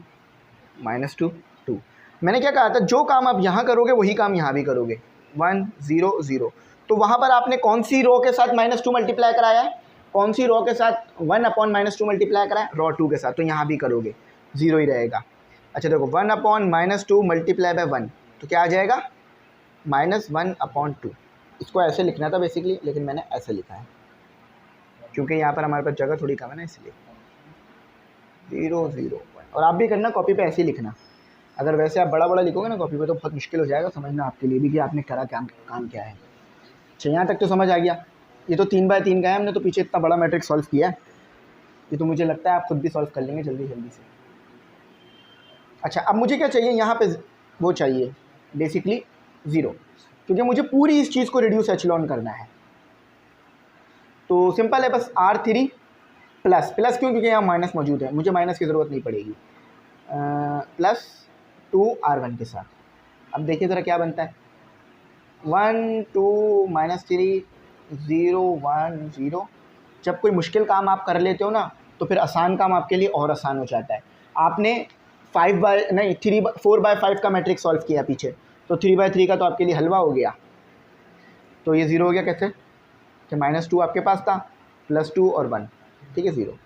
Speaker 1: -2 2। मैंने क्या कहा था, जो काम आप यहाँ करोगे वही काम यहाँ भी करोगे, 1 0 0। तो वहाँ पर आपने कौन सी रो के साथ -2 मल्टीप्लाई कराया है, कौन सी रो के साथ 1/-2 मल्टीप्लाई कराया, रो 2 के साथ, तो यहाँ भी करोगे 0 ही रहेगा। अच्छा देखो 1/-2 मल्टीप्लाई बाय 1, तो क्या आ जाएगा, -1/2। इसको ऐसे लिखना था बेसिकली, लेकिन मैंने ऐसे लिखा है क्योंकि यहाँ पर हमारे पास जगह थोड़ी कम है ना, इसलिए 0 0 1। और आप भी करना कॉपी पे ऐसे ही लिखना, अगर वैसे आप बड़ा बड़ा लिखोगे ना कॉपी पे तो बहुत मुश्किल हो जाएगा समझना आपके लिए भी कि आपने करा काम क्या है। अच्छा यहाँ तक तो समझ आ गया। ये तो 3/3 का है, हमने तो पीछे इतना बड़ा मैट्रिक्स सॉल्व किया है, ये तो मुझे लगता है आप खुद भी सॉल्व कर लेंगे जल्दी जल्दी से। अच्छा, अब मुझे क्या चाहिए यहाँ पे, वो चाहिए बेसिकली 0, क्योंकि मुझे पूरी इस चीज़ को रिड्यूस एचलॉन करना है। तो सिंपल है, बस R3 प्लस प्लस क्यों, क्योंकि यहाँ माइनस मौजूद है, मुझे माइनस की ज़रूरत नहीं पड़ेगी, प्लस 2R1 के साथ। अब देखिए ज़रा क्या बनता है, 1 2 -3 0 1 0। जब कोई मुश्किल काम आप कर लेते हो ना, तो फिर आसान काम आपके लिए और आसान हो जाता है। आपने 4/5 का मैट्रिक्स सॉल्व किया पीछे, तो 3/3 का तो आपके लिए हलवा हो गया। तो ये 0 हो गया कैसे, कि -2 आपके पास था, +2 और 1, ठीक है, 0।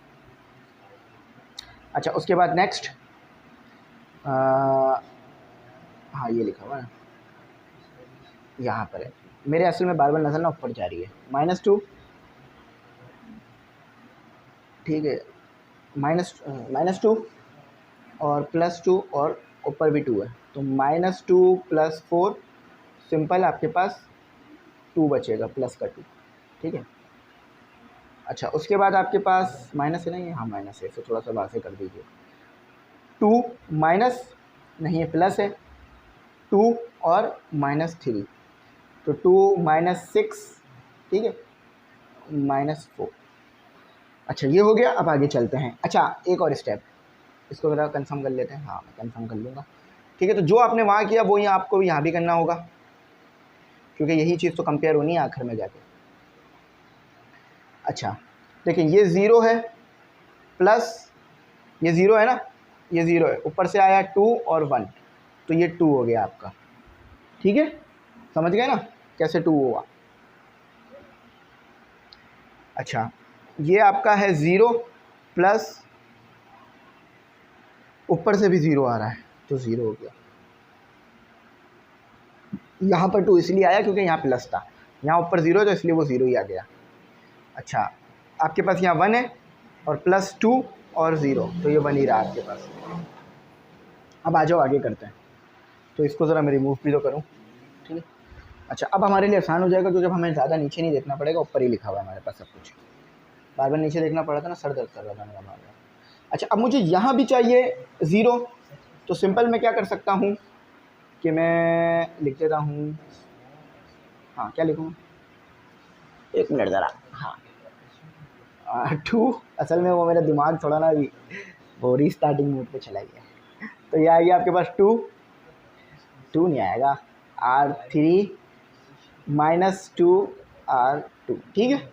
Speaker 1: अच्छा, उसके बाद नेक्स्ट, हाँ ये लिखा हुआ है यहाँ पर है, मेरे असल में बार बार नज़र ना ऊपर जा रही है, -2, ठीक है, -2 और +2 और ऊपर भी 2 है, तो -2 + 4, सिंपल आपके पास 2 बचेगा, प्लस का 2, ठीक है। अच्छा, उसके बाद आपके पास माइनस है ना, ये हाँ माइनस है, इसे थोड़ा सा बाहर से कर दीजिए। 2 माइनस नहीं है, प्लस है, 2 और -3, तो 2 - 6, ठीक है, -4। अच्छा, ये हो गया। अब आगे चलते हैं। अच्छा, एक और स्टेप, इसको ज़रा कंफर्म कर लेते हैं। हाँ, मैं कंफर्म कर लूँगा, ठीक है। तो जो आपने वहाँ किया वो यहाँ आपको यहाँ भी करना होगा, क्योंकि यही चीज़ तो कंपेयर होनी है आखिर में जाके। अच्छा, देखिए ये 0 है, प्लस ये 0 है ना, ये 0 है, ऊपर से आया 2 और 1, तो ये 2 हो गया आपका, ठीक है। समझ गए ना कैसे 2 हुआ। अच्छा, ये आपका है 0, प्लस ऊपर से भी 0 आ रहा है, तो 0 हो गया। यहाँ पर 2 इसलिए आया क्योंकि यहाँ प्लस था, यहाँ ऊपर 0 है तो इसलिए वो 0 ही आ गया। अच्छा, आपके पास यहाँ 1 है और +2 और 0, तो ये 1 ही रहा आपके पास। अब आ जाओ आगे करते हैं। तो इसको ज़रा मैं रिमूव भी तो करूँ, ठीक है। अच्छा, अब हमारे लिए आसान हो जाएगा, क्योंकि अब हमें ज़्यादा नीचे नहीं देखना पड़ेगा, ऊपर ही लिखा हुआ है हमारे पास सब कुछ। बार बार नीचे देखना पड़ा था ना, सर दर्द कर रहा था मेरा बार बार। अच्छा, अब मुझे यहाँ भी चाहिए 0, तो सिंपल मैं क्या कर सकता हूँ कि मैं लिख देता हूँ, हाँ क्या लिखूँ, एक मिनट ज़रा, हाँ 2, असल में वो मेरा दिमाग थोड़ा ना अभी वो रीस्टार्टिंग मोड पे चला गया। तो ये आ गया आपके पास 2 नहीं आएगा, R3 -2 R2, ठीक है।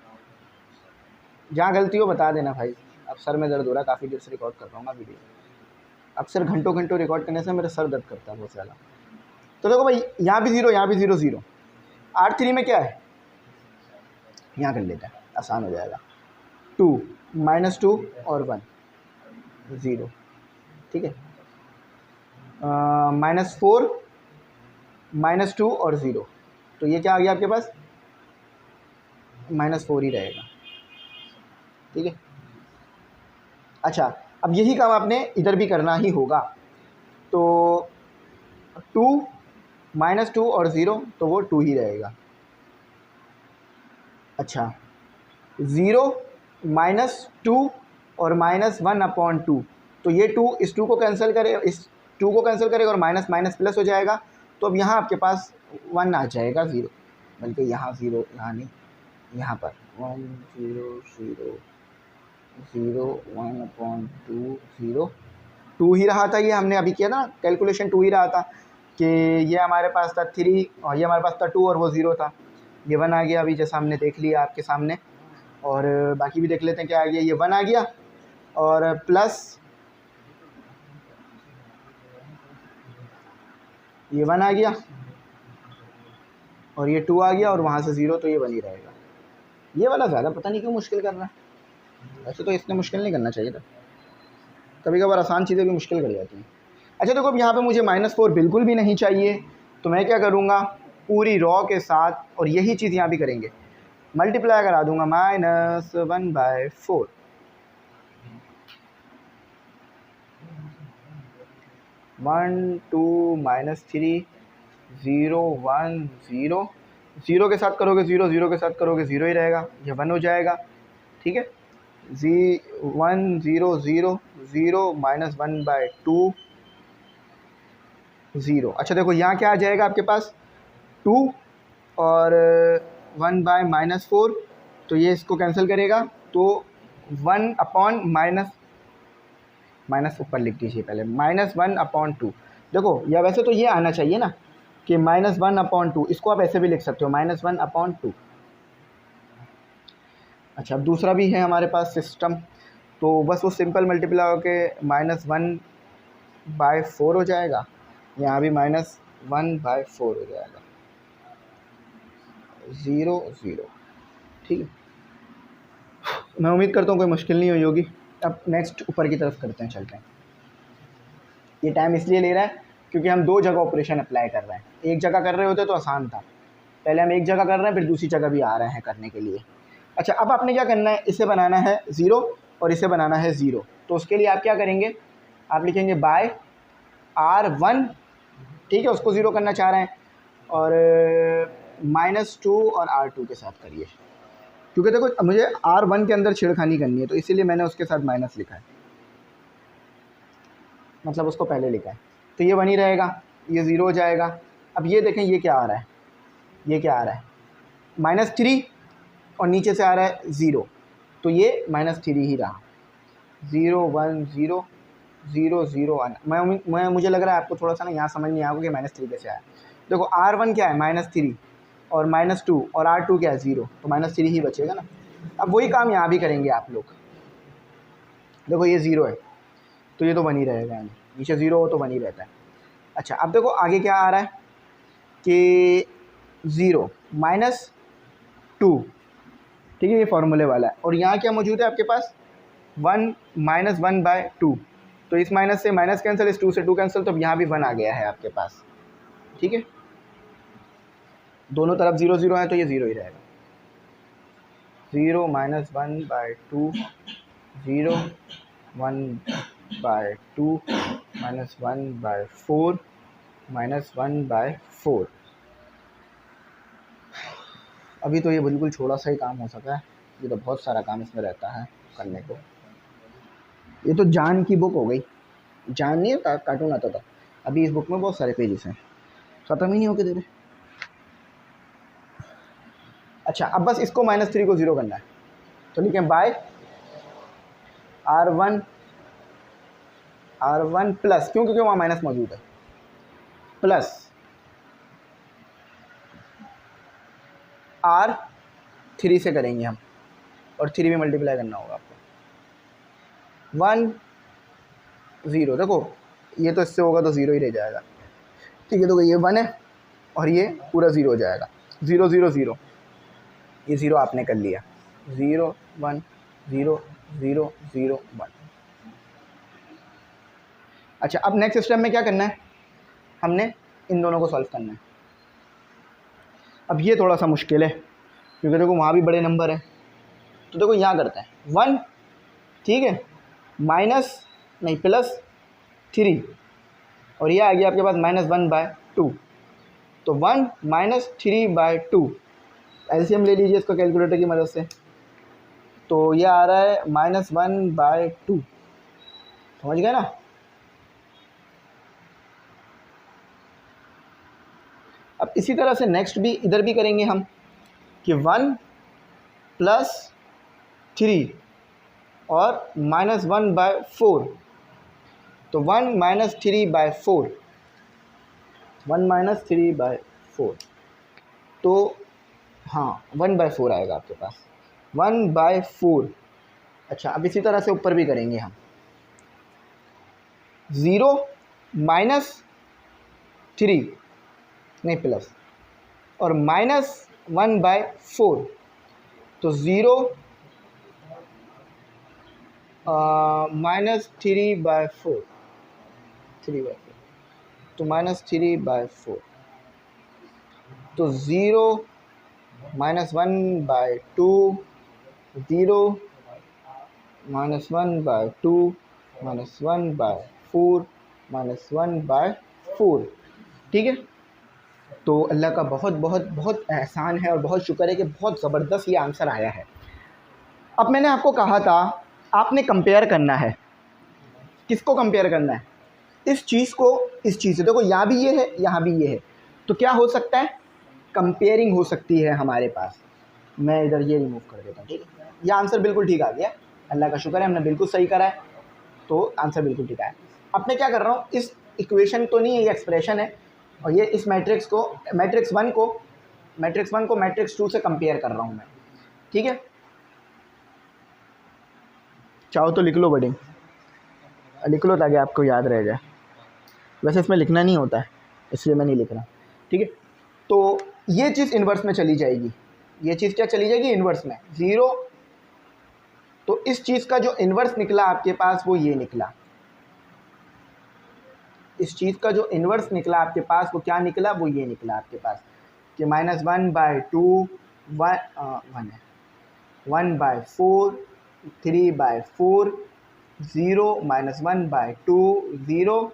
Speaker 1: जहाँ गलती हो बता देना भाई। अब सर में दर्द हो रहा है, काफ़ी देर से रिकॉर्ड कर रहा हूँ ना वीडियो, अक्सर घंटों घंटों रिकॉर्ड करने से मेरा सर दर्द करता है बहुत ज़्यादा। तो देखो भाई, यहाँ भी 0, यहाँ भी 0 0, R3 में क्या है, यहाँ कर लेते हैं, आसान हो जाएगा। 2 -2 और 1 0, ठीक है। -4 -2 और 0, तो ये क्या आ गया आपके पास, -4 ही रहेगा, ठीक है। अच्छा, अब यही काम आपने इधर भी करना ही होगा। तो 2 -2 और 0, तो वो 2 ही रहेगा। अच्छा, 0 -2 और -1/2, तो ये 2 इस 2 को कैंसिल करे, इस 2 को कैंसिल करेगा और माइनस माइनस प्लस हो जाएगा। तो अब यहाँ आपके पास 1 आ जाएगा, 0, बल्कि यहाँ 0, यहाँ नहीं, यहाँ पर 1 0 0 0 1/2 0, 2 ही रहा था। ये हमने अभी किया था कैलकुलेशन, 2 ही रहा था, कि ये हमारे पास था 3 और ये हमारे पास था 2 और वो 0 था। ये 1 आ गया अभी, जैसा हमने देख लिया आपके सामने। और बाकी भी देख लेते हैं क्या आ गया, ये 1 आ गया और प्लस ये 1 आ गया और ये 2 आ गया और वहाँ से 0, तो ये 1 ही रहेगा। ये वाला ज़्यादा पता नहीं क्यों मुश्किल कर रहा है, वैसे तो इसने मुश्किल नहीं करना चाहिए था, कभी कभार आसान चीज़ें भी मुश्किल कर जाती हैं। अच्छा देखो, अब यहाँ पे मुझे -4 बिल्कुल भी नहीं चाहिए, तो मैं क्या करूँगा, पूरी रॉ के साथ, और यही चीज़ यहाँ भी करेंगे, मल्टीप्लाई करा दूँगा, -1/4, 1 2 -3 0 1 0, 0 के साथ करोगे 0, 0 के साथ करोगे 0 ही रहेगा, ये 1 हो जाएगा, ठीक है। 1 0 0 0 -1/2 ज़ीरो। अच्छा देखो यहाँ क्या आ जाएगा आपके पास 2 और 1/-4, तो ये इसको कैंसिल करेगा, तो 1/- माइनस ऊपर लिख दीजिए पहले, -1/2। देखो या वैसे तो ये आना चाहिए ना कि -1/2, इसको आप ऐसे भी लिख सकते हो -1/2। अच्छा अब दूसरा भी है हमारे पास सिस्टम, तो बस वो सिंपल मल्टीप्लाई होके -1/4 हो जाएगा, यहाँ भी -1/4 हो जाएगा, 0 0। ठीक है, मैं उम्मीद करता हूँ कोई मुश्किल नहीं हुई होगी। अब नेक्स्ट ऊपर की तरफ करते हैं, चलते हैं। ये टाइम इसलिए ले रहा है क्योंकि हम दो जगह ऑपरेशन अप्लाई कर रहे हैं। एक जगह कर रहे होते तो आसान था, पहले हम एक जगह कर रहे हैं फिर दूसरी जगह भी आ रहे हैं करने के लिए। अच्छा अब आपने क्या करना है, इसे बनाना है 0 और इसे बनाना है 0, तो उसके लिए आप क्या करेंगे, आप लिखेंगे बाय R1, ठीक है, उसको 0 करना चाह रहे हैं, और -2 और R2 के साथ करिए, क्योंकि देखो मुझे R1 के अंदर छेड़खानी करनी है, तो इसीलिए मैंने उसके साथ माइनस लिखा है, मतलब उसको पहले लिखा है, तो ये बनी रहेगा, ये 0 हो जाएगा। अब ये देखें ये क्या आ रहा है, ये क्या आ रहा है -3 और नीचे से आ रहा है 0, तो ये -3 ही रहा, 0 1 0 0 0 1। मुझे लग रहा है आपको थोड़ा सा ना यहाँ समझ नहीं आएगा कि -3 कैसे आया। देखो R1 क्या है -3 और -2 और R2 क्या है 0, तो -3 ही बचेगा ना। अब वही काम यहाँ भी करेंगे आप लोग, देखो ये 0 है तो ये तो बनी रहेगा, यानी नीचे 0 हो तो बनी रहता है। अच्छा अब देखो आगे क्या आ रहा है कि 0 -2, ठीक है, ये फॉर्मूले वाला है, और यहाँ क्या मौजूद है आपके पास 1 -1/2, तो इस माइनस से माइनस कैंसिल, इस 2 से 2 कैंसिल, तो यहाँ भी 1 आ गया है आपके पास, ठीक है, दोनों तरफ 0 0 है तो ये 0 ही रहेगा, 0 -1/2 0 1/2 -1/4 -1/4। अभी तो ये बिल्कुल थोड़ा सा ही काम हो सका है, ये तो बहुत सारा काम इसमें रहता है करने को। ये तो जान की बुक हो गई, जान नहीं है कार्टून आता था, अभी इस बुक में बहुत सारे पेजेस हैं, ख़त्म ही नहीं होके दे रहे। अच्छा अब बस इसको -3 को 0 करना है, तो लिखें बाय R1 प्लस, क्यों, क्योंकि वहाँ माइनस मौजूद है, प्लस R3 से करेंगे हम, और 3 भी मल्टीप्लाई करना होगा आपको, 1 0। देखो ये तो इससे होगा तो 0 ही रह जाएगा, ठीक है, तो ये 1 है और ये पूरा 0 हो जाएगा, 0 0 0, ये 0 आपने कर लिया, 0 1 0 0 0 1। अच्छा अब नेक्स्ट स्टेप में क्या करना है, हमने इन दोनों को सॉल्व करना है। अब ये थोड़ा सा मुश्किल है क्योंकि देखो वहाँ भी बड़े नंबर है, तो देखो यहाँ करते हैं 1, ठीक है, +3 और ये आ गया आपके पास -1/2, तो 1 -3/2, एलसीएम ले लीजिए इसको कैलकुलेटर की मदद से, तो ये आ रहा है -1/2, समझ गए ना। अब इसी तरह से नेक्स्ट भी इधर भी करेंगे हम कि 1 + 3 और -1/4, तो 1 -3/4, 1 -3/4, तो हाँ 1/4 आएगा आपके पास, 1/4। अच्छा अब इसी तरह से ऊपर भी करेंगे हम, 0 -3 नहीं प्लस और -1/4, तो 0 -3/4, 3/4, तो -3/4, तो 0 -1/2 0 -1/2 -1/4 -1/4, ठीक है। तो अल्लाह का बहुत बहुत बहुत एहसान है और बहुत शुक्र है कि बहुत ज़बरदस्त ये आंसर आया है। अब मैंने आपको कहा था आपने कंपेयर करना है, किसको कंपेयर करना है, इस चीज़ को इस चीज़ से, देखो यहाँ भी ये है, यहाँ भी ये है, तो क्या हो सकता है, कंपेयरिंग हो सकती है हमारे पास। मैं इधर ये रिमूव कर देता हूँ, ठीक है। ये आंसर बिल्कुल ठीक आ गया, अल्लाह का शुक्र है, हमने बिल्कुल सही करा है, तो आंसर बिल्कुल ठीक आया। अब मैं क्या कर रहा हूँ, इस इक्वेशन तो नहीं है, ये एक्सप्रेशन है, और ये इस मैट्रिक्स को मैट्रिक्स वन को मैट्रिक्स 2 से कंपेयर कर रहा हूँ मैं, ठीक है। चाहो तो लिख लो बडिंग, लिख लो ताकि आपको याद रह जाए। वैसे इसमें लिखना नहीं होता है, इसलिए मैं नहीं लिख रहा, ठीक है। तो ये चीज़ इन्वर्स में चली जाएगी, ये चीज़ क्या चली जाएगी, इन्वर्स में, 0। तो इस चीज़ का जो इन्वर्स निकला आपके पास वो ये निकला, इस चीज़ का जो इन्वर्स निकला आपके पास वो क्या निकला, वो ये निकला आपके पास कि -1/2 1 है, 1/4 3/4 0 -1/2 0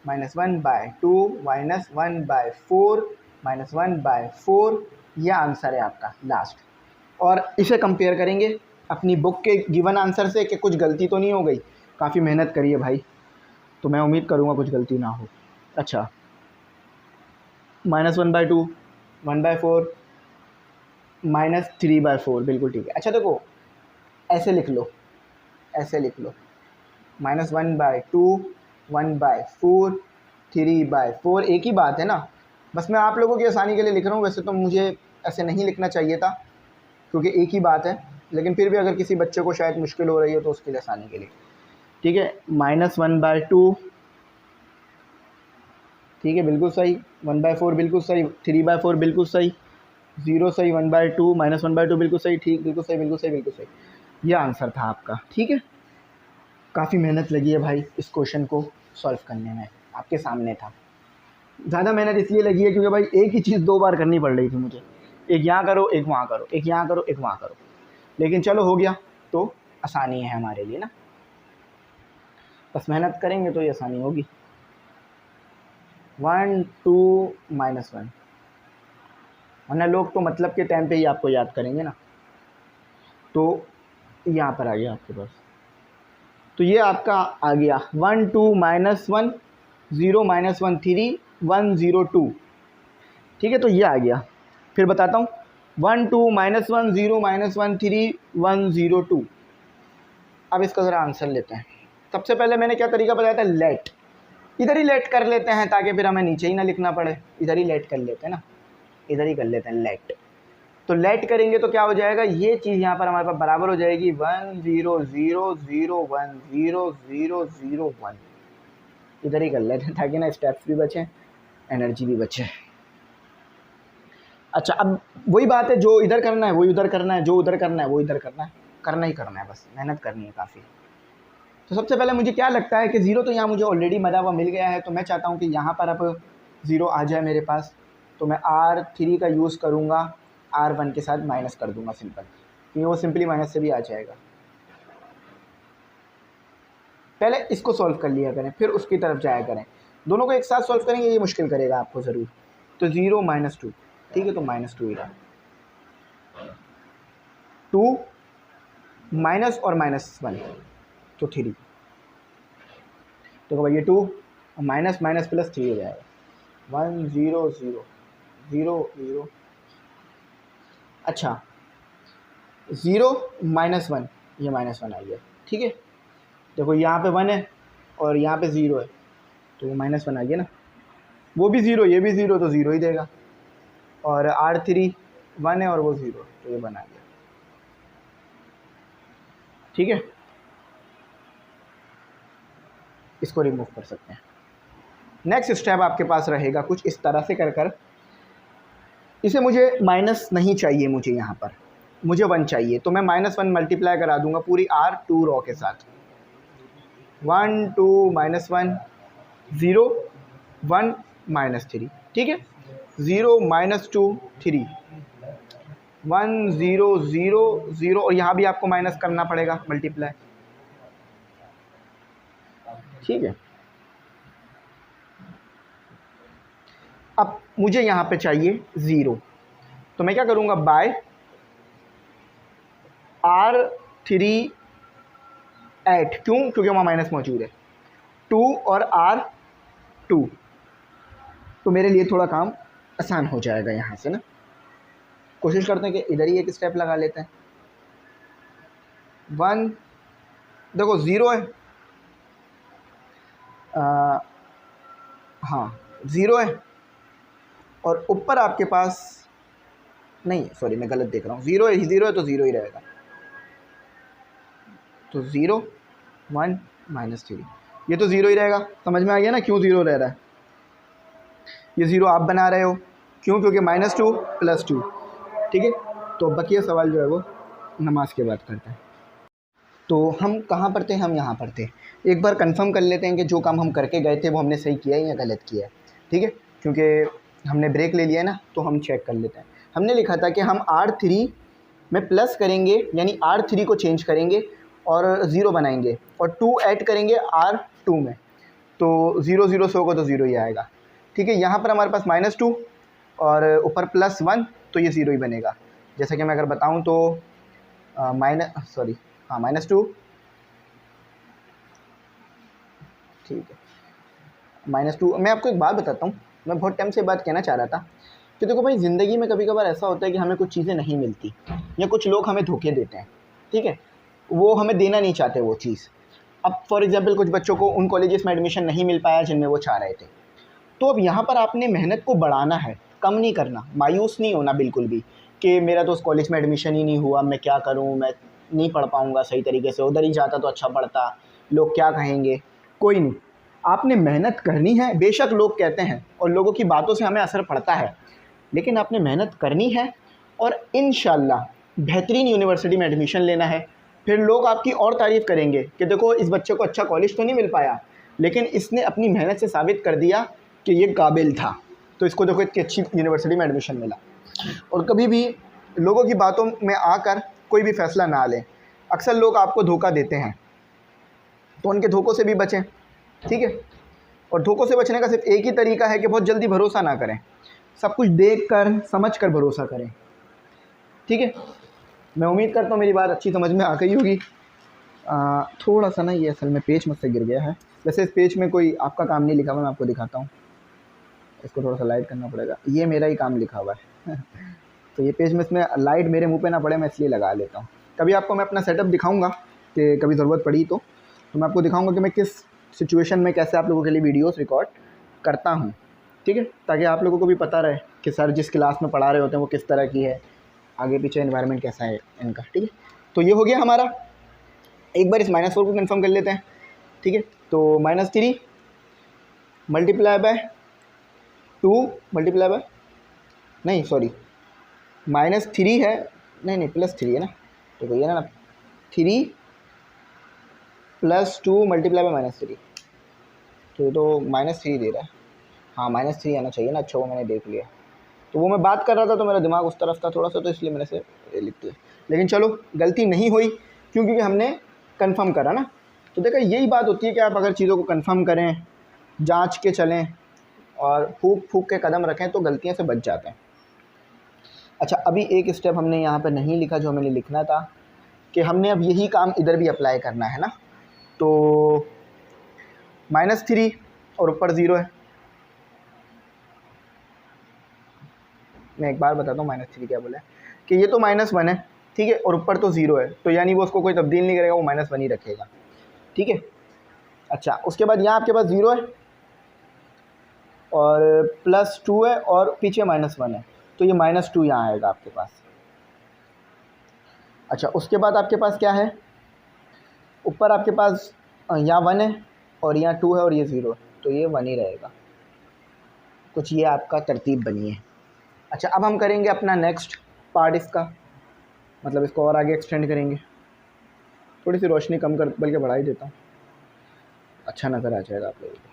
Speaker 1: -1/2 -1/4 -1/4, यह आंसर है आपका लास्ट। और इसे कंपेयर करेंगे अपनी बुक के गिवन आंसर से कि कुछ गलती तो नहीं हो गई। काफ़ी मेहनत करी है भाई, तो मैं उम्मीद करूँगा कुछ गलती ना हो। अच्छा, -1/2 1/4 -3/4 बिल्कुल ठीक है। अच्छा देखो, ऐसे लिख लो, ऐसे लिख लो, -1/2 1/4 3/4, एक ही बात है ना। बस मैं आप लोगों की आसानी के लिए लिख रहा हूँ, वैसे तो मुझे ऐसे नहीं लिखना चाहिए था क्योंकि एक ही बात है, लेकिन फिर भी अगर किसी बच्चे को शायद मुश्किल हो रही हो तो उसके लिए आसानी के लिए, ठीक है। -1/2 ठीक है, बिल्कुल सही, 1/4 बिल्कुल सही, 3/4 बिल्कुल सही, 0 सही, 1/2 -1/2 बिल्कुल सही, ठीक, बिल्कुल सही, बिल्कुल सही, बिल्कुल सही। ये आंसर था आपका, ठीक है। काफ़ी मेहनत लगी है भाई इस क्वेश्चन को सॉल्व करने में, आपके सामने था। ज़्यादा मेहनत इसलिए लगी है क्योंकि भाई एक ही चीज़ 2 बार करनी पड़ रही थी मुझे, एक यहाँ करो, एक वहाँ करो, एक यहाँ करो, एक वहाँ करो, लेकिन चलो हो गया, तो आसानी है हमारे लिए ना, बस मेहनत करेंगे तो ये आसानी होगी। 1 2 -1, वरना लोग तो मतलब के टाइम पे ही आपको याद करेंगे ना, तो यहाँ पर आ गया आपके पास, तो ये आपका आ गया 1 2 -1 0 -1 3 1 0 2, ठीक है। तो ये आ गया, फिर बताता हूँ, 1 2 -1 0 -1 3 1 0 2। अब इसका ज़रा आंसर लेते हैं। सबसे पहले मैंने क्या तरीका बताया था, लेट, इधर ही लेट कर लेते हैं ताकि फिर हमें नीचे ही ना लिखना पड़े, इधर ही लेट कर लेते हैं ना, इधर ही कर लेते हैं लेट। तो लेट करेंगे तो क्या हो जाएगा, ये चीज़ यहाँ पर हमारे पास बराबर हो जाएगी 1 0 0 0 1 0 0 0 1, इधर ही कर लेते हैं ताकि ना स्टेप्स भी बचें, एनर्जी भी बचे। अच्छा, अब वही बात है, जो इधर करना है वही उधर करना है, जो उधर करना है वो इधर करना है, करना ही करना है, बस मेहनत करनी है काफ़ी। तो सबसे पहले मुझे क्या लगता है कि 0 तो यहाँ मुझे ऑलरेडी मदा हुआ मिल गया है, तो मैं चाहता हूँ कि यहाँ पर अब 0 आ जाए मेरे पास, तो मैं R3 का यूज़ करूँगा, R1 के साथ माइनस कर दूँगा सिंपल, क्योंकि वो सिंपली माइनस से भी आ जाएगा। पहले इसको सॉल्व कर लिया करें, फिर उसकी तरफ जाया करें, दोनों को एक साथ सॉल्व करेंगे ये मुश्किल करेगा आपको ज़रूर। तो 0 -2, ठीक है, तो -2 ही रहा, 2 माइनस और -1 तो 3, तो भाई ये 2 माइनस माइनस प्लस 3 हो जाएगा, 1 0 0 0 0। अच्छा, 0 -1, ये -1 आ गया, ठीक है। देखो यहाँ पे 1 है और यहाँ पे 0 है, तो वो -1 आ गया ना, वो भी 0, ये भी 0, तो 0 ही देगा, और R3 1 है और वो 0, तो ये 1 आ गया, ठीक है। इसको रिमूव कर सकते हैं। नेक्स्ट स्टेप आपके पास रहेगा कुछ इस तरह से कर कर, इसे मुझे माइनस नहीं चाहिए, मुझे यहाँ पर मुझे 1 चाहिए, तो मैं -1 मल्टीप्लाई करा दूंगा पूरी R2 रॉ के साथ, 1 2 -1 0 1 -3, ठीक है, 0 -2 3 1 0 0 0, और यहाँ भी आपको माइनस करना पड़ेगा मल्टीप्लाई, ठीक है। अब मुझे यहाँ पे चाहिए 0, तो मैं क्या करूँगा, बाय R3 8, क्यों, क्योंकि वहाँ माइनस मौजूद है, 2 और R 2। तो मेरे लिए थोड़ा काम आसान हो जाएगा यहाँ से ना। कोशिश करते हैं कि इधर ही एक स्टेप लगा लेते हैं। 1, देखो 0 है, हाँ 0 है, और ऊपर आपके पास नहीं, सॉरी मैं गलत देख रहा हूँ, 0 है, 0 है तो 0 ही रहेगा। तो 0 1 -3, ये तो 0 ही रहेगा। समझ में आ गया ना क्यों 0 रह रहा है? ये 0 आप बना रहे हो, क्यों? क्योंकि -2 + 2, ठीक है। तो बकिया सवाल जो है वो नमाज के बाद करते हैं। तो हम कहाँ पर थे? हम यहाँ पर थे। एक बार कंफर्म कर लेते हैं कि जो काम हम करके गए थे वो हमने सही किया है या गलत किया है, ठीक है। क्योंकि हमने ब्रेक ले लिया है ना, तो हम चेक कर लेते हैं। हमने लिखा था कि हम R3 में प्लस करेंगे, यानी R3 को चेंज करेंगे और 0 बनाएंगे, और 2 ऐड करेंगे R2 में, तो 0 0 से होगा तो 0 ही आएगा, ठीक है। यहाँ पर हमारे पास -2 और ऊपर +1, तो ये 0 ही बनेगा। जैसा कि मैं अगर बताऊँ तो -2, ठीक है, -2। मैं आपको एक बात बताता हूँ, मैं बहुत टाइम से बात कहना चाह रहा था कि देखो भाई, ज़िंदगी में कभी कभार ऐसा होता है कि हमें कुछ चीज़ें नहीं मिलती, या कुछ लोग हमें धोखे देते हैं, ठीक है। वो हमें देना नहीं चाहते वो चीज़। अब फॉर एग्जांपल कुछ बच्चों को उन कॉलेजेस में एडमिशन नहीं मिल पाया जिनमें वो चाह रहे थे, तो अब यहाँ पर आपने मेहनत को बढ़ाना है, कम नहीं करना, मायूस नहीं होना बिल्कुल भी कि मेरा तो उस कॉलेज में एडमिशन ही नहीं हुआ, मैं क्या करूँ, मैं नहीं पढ़ पाऊँगा सही तरीके से, उधर ही जाता तो अच्छा पढ़ता, लोग क्या कहेंगे। कोई नहीं, आपने मेहनत करनी है। बेशक लोग कहते हैं और लोगों की बातों से हमें असर पड़ता है, लेकिन आपने मेहनत करनी है और इंशाल्लाह बेहतरीन यूनिवर्सिटी में एडमिशन लेना है। फिर लोग आपकी और तारीफ़ करेंगे कि देखो इस बच्चे को अच्छा कॉलेज तो नहीं मिल पाया, लेकिन इसने अपनी मेहनत से साबित कर दिया कि ये काबिल था, तो इसको देखो इतनी अच्छी यूनिवर्सिटी में एडमिशन मिला। और कभी भी लोगों की बातों में आकर कोई भी फ़ैसला ना लें। अक्सर लोग आपको धोखा देते हैं, तो उनके धोखों से भी बचें, ठीक है। और धोखों से बचने का सिर्फ एक ही तरीका है कि बहुत जल्दी भरोसा ना करें, सब कुछ देख कर समझ कर भरोसा करें, ठीक है। मैं उम्मीद करता हूँ मेरी बात अच्छी समझ में आ गई होगी। थोड़ा सा ना ये असल में पेज मुझसे गिर गया है। वैसे इस पेज में कोई आपका काम नहीं लिखा हुआ, मैं आपको दिखाता हूँ। इसको थोड़ा सा लाइट करना पड़ेगा, ये मेरा ही काम लिखा हुआ है तो ये पेज में इसमें लाइट मेरे मुंह पे ना पड़े, मैं इसलिए लगा लेता हूँ। कभी आपको मैं अपना सेटअप दिखाऊंगा कि कभी ज़रूरत पड़ी तो मैं आपको दिखाऊंगा कि मैं किस सिचुएशन में कैसे आप लोगों के लिए वीडियोस रिकॉर्ड करता हूँ, ठीक है, ताकि आप लोगों को भी पता रहे कि सर जिस क्लास में पढ़ा रहे होते हैं वो किस तरह की है, आगे पीछे एनवायरनमेंट कैसा है इनका, ठीक है। तो ये हो गया हमारा। एक बार इस -4 को कन्फर्म कर लेते हैं, ठीक है। तो -3 मल्टीप्लाई बाय 2 मल्टीप्लाई बाय, नहीं सॉरी -3 है, नहीं +3 है ना, तो ये ना 3 + 2 मल्टीप्लाई बाय -3, तो ये तो -3 दे रहा है। हाँ -3 आना चाहिए ना, अच्छा वो मैंने देख लिया, तो वो मैं बात कर रहा था तो मेरा दिमाग उस तरफ था थोड़ा सा, तो इसलिए मैंने से लिख दिया। लेकिन चलो गलती नहीं हुई, क्योंकि हमने कंफर्म करा ना। तो देखो यही बात होती है कि आप अगर चीज़ों को कंफर्म करें, जांच के चलें और फूक फूक के कदम रखें तो गलतियों से बच जाते हैं। अच्छा, अभी एक स्टेप हमने यहाँ पर नहीं लिखा जो मैंने लिखना था, कि हमने अब यही काम इधर भी अप्लाई करना है ना। तो -3 और ऊपर 0 है। मैं एक बार बताता हूँ -3 क्या बोला है, कि ये तो -1 है, ठीक है, और ऊपर तो 0 है, तो यानी वो उसको कोई तब्दील नहीं करेगा, वो -1 ही रखेगा, ठीक है। अच्छा, उसके बाद यहाँ आपके पास 0 है और +2 है और पीछे -1 है, तो ये -2 यहाँ आएगा आपके पास। अच्छा, उसके बाद आपके पास क्या है, ऊपर आपके पास यहाँ 1 है और यहाँ 2 है और ये 0 है, तो ये 1 ही रहेगा। कुछ ये आपका तरतीब बनी है। अच्छा, अब हम करेंगे अपना नेक्स्ट पार्ट इसका, मतलब इसको और आगे एक्सटेंड करेंगे। थोड़ी सी रोशनी कम कर, बल्कि बढ़ा ही देता हूँ, अच्छा नज़र आ जाएगा आप लोगों को।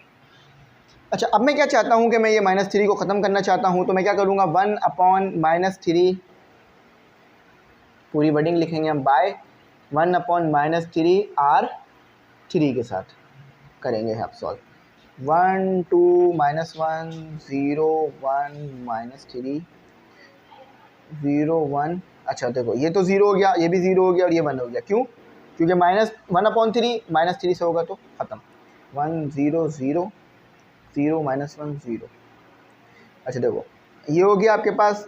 Speaker 1: अच्छा, अब मैं क्या चाहता हूँ कि मैं ये -3 को ख़त्म करना चाहता हूँ, तो मैं क्या करूँगा, 1/-3 पूरी वर्डिंग लिखेंगे हम, बाय 1/-3 R3 के साथ करेंगे आप सॉल्व। 1 2 -1 0 1 -3 0 1। अच्छा देखो, ये तो 0 हो गया, ये भी 0 हो गया और ये 1 हो गया। क्यों? क्योंकि -1/3 -3 से होगा तो ख़त्म। 1 0 0 0 -1 0। अच्छा देखो, ये हो गया आपके पास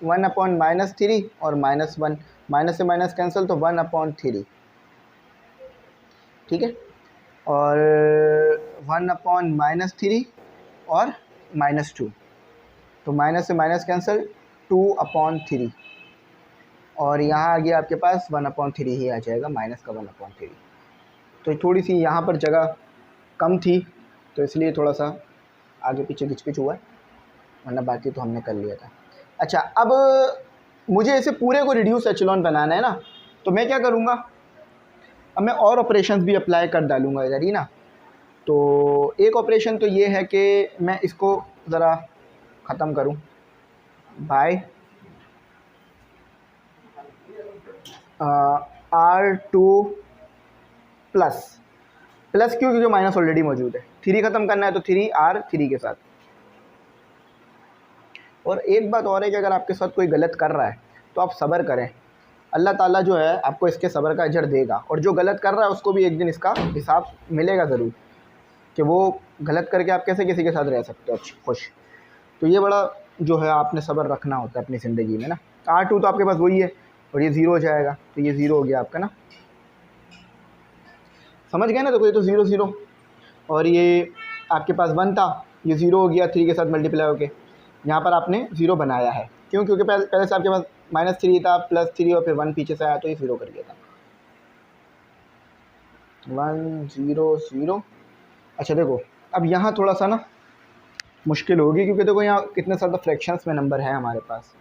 Speaker 1: 1/-3 और -1, माइनस से माइनस कैंसिल तो 1/3, ठीक है। और 1/-3 और -2, तो माइनस से माइनस कैंसिल 2/3, और यहाँ आ गया आपके पास 1/3 ही आ जाएगा, माइनस का 1/3। तो थोड़ी सी यहाँ पर जगह कम थी तो इसलिए थोड़ा सा आगे पीछे घिचपिच हुआ, वरना बाकी तो हमने कर लिया था। अच्छा, अब मुझे इसे पूरे को रिड्यूस एचेलॉन बनाना है ना, तो मैं क्या करूँगा, अब मैं और ऑपरेशंस भी अप्लाई कर डालूँगा इधर ही ना। तो एक ऑपरेशन तो ये है कि मैं इसको ज़रा ख़त्म करूँ बाय R2 प्लस क्यों, क्योंकि माइनस ऑलरेडी मौजूद है। 3 ख़त्म करना है तो 3R3 के साथ। और एक बात और है कि अगर आपके साथ कोई गलत कर रहा है तो आप सब्र करें, अल्लाह ताला जो है आपको इसके सब्र का अजर देगा, और जो गलत कर रहा है उसको भी एक दिन इसका हिसाब मिलेगा ज़रूर, कि वो गलत करके आप कैसे किसी के साथ रह सकते हो खुश। तो ये बड़ा जो है आपने सब्र रखना होता है अपनी ज़िंदगी में ना। R2 तो आपके पास वही है, और ये 0 हो जाएगा, तो ये 0 हो गया आपका ना, समझ गए ना। तो ये तो 0 0, और ये आपके पास 1 था, ये 0 हो गया 3 के साथ मल्टीप्लाई होके। यहाँ पर आपने 0 बनाया है, क्यों, क्योंकि पहले से आपके पास -3 था, +3 और फिर 1 पीछे से आया तो ये 0 कर दिया था। 1 0 0। अच्छा देखो, अब यहाँ थोड़ा सा ना मुश्किल होगी, क्योंकि देखो यहाँ कितने सारे फ्रैक्शंस में नंबर है हमारे पास।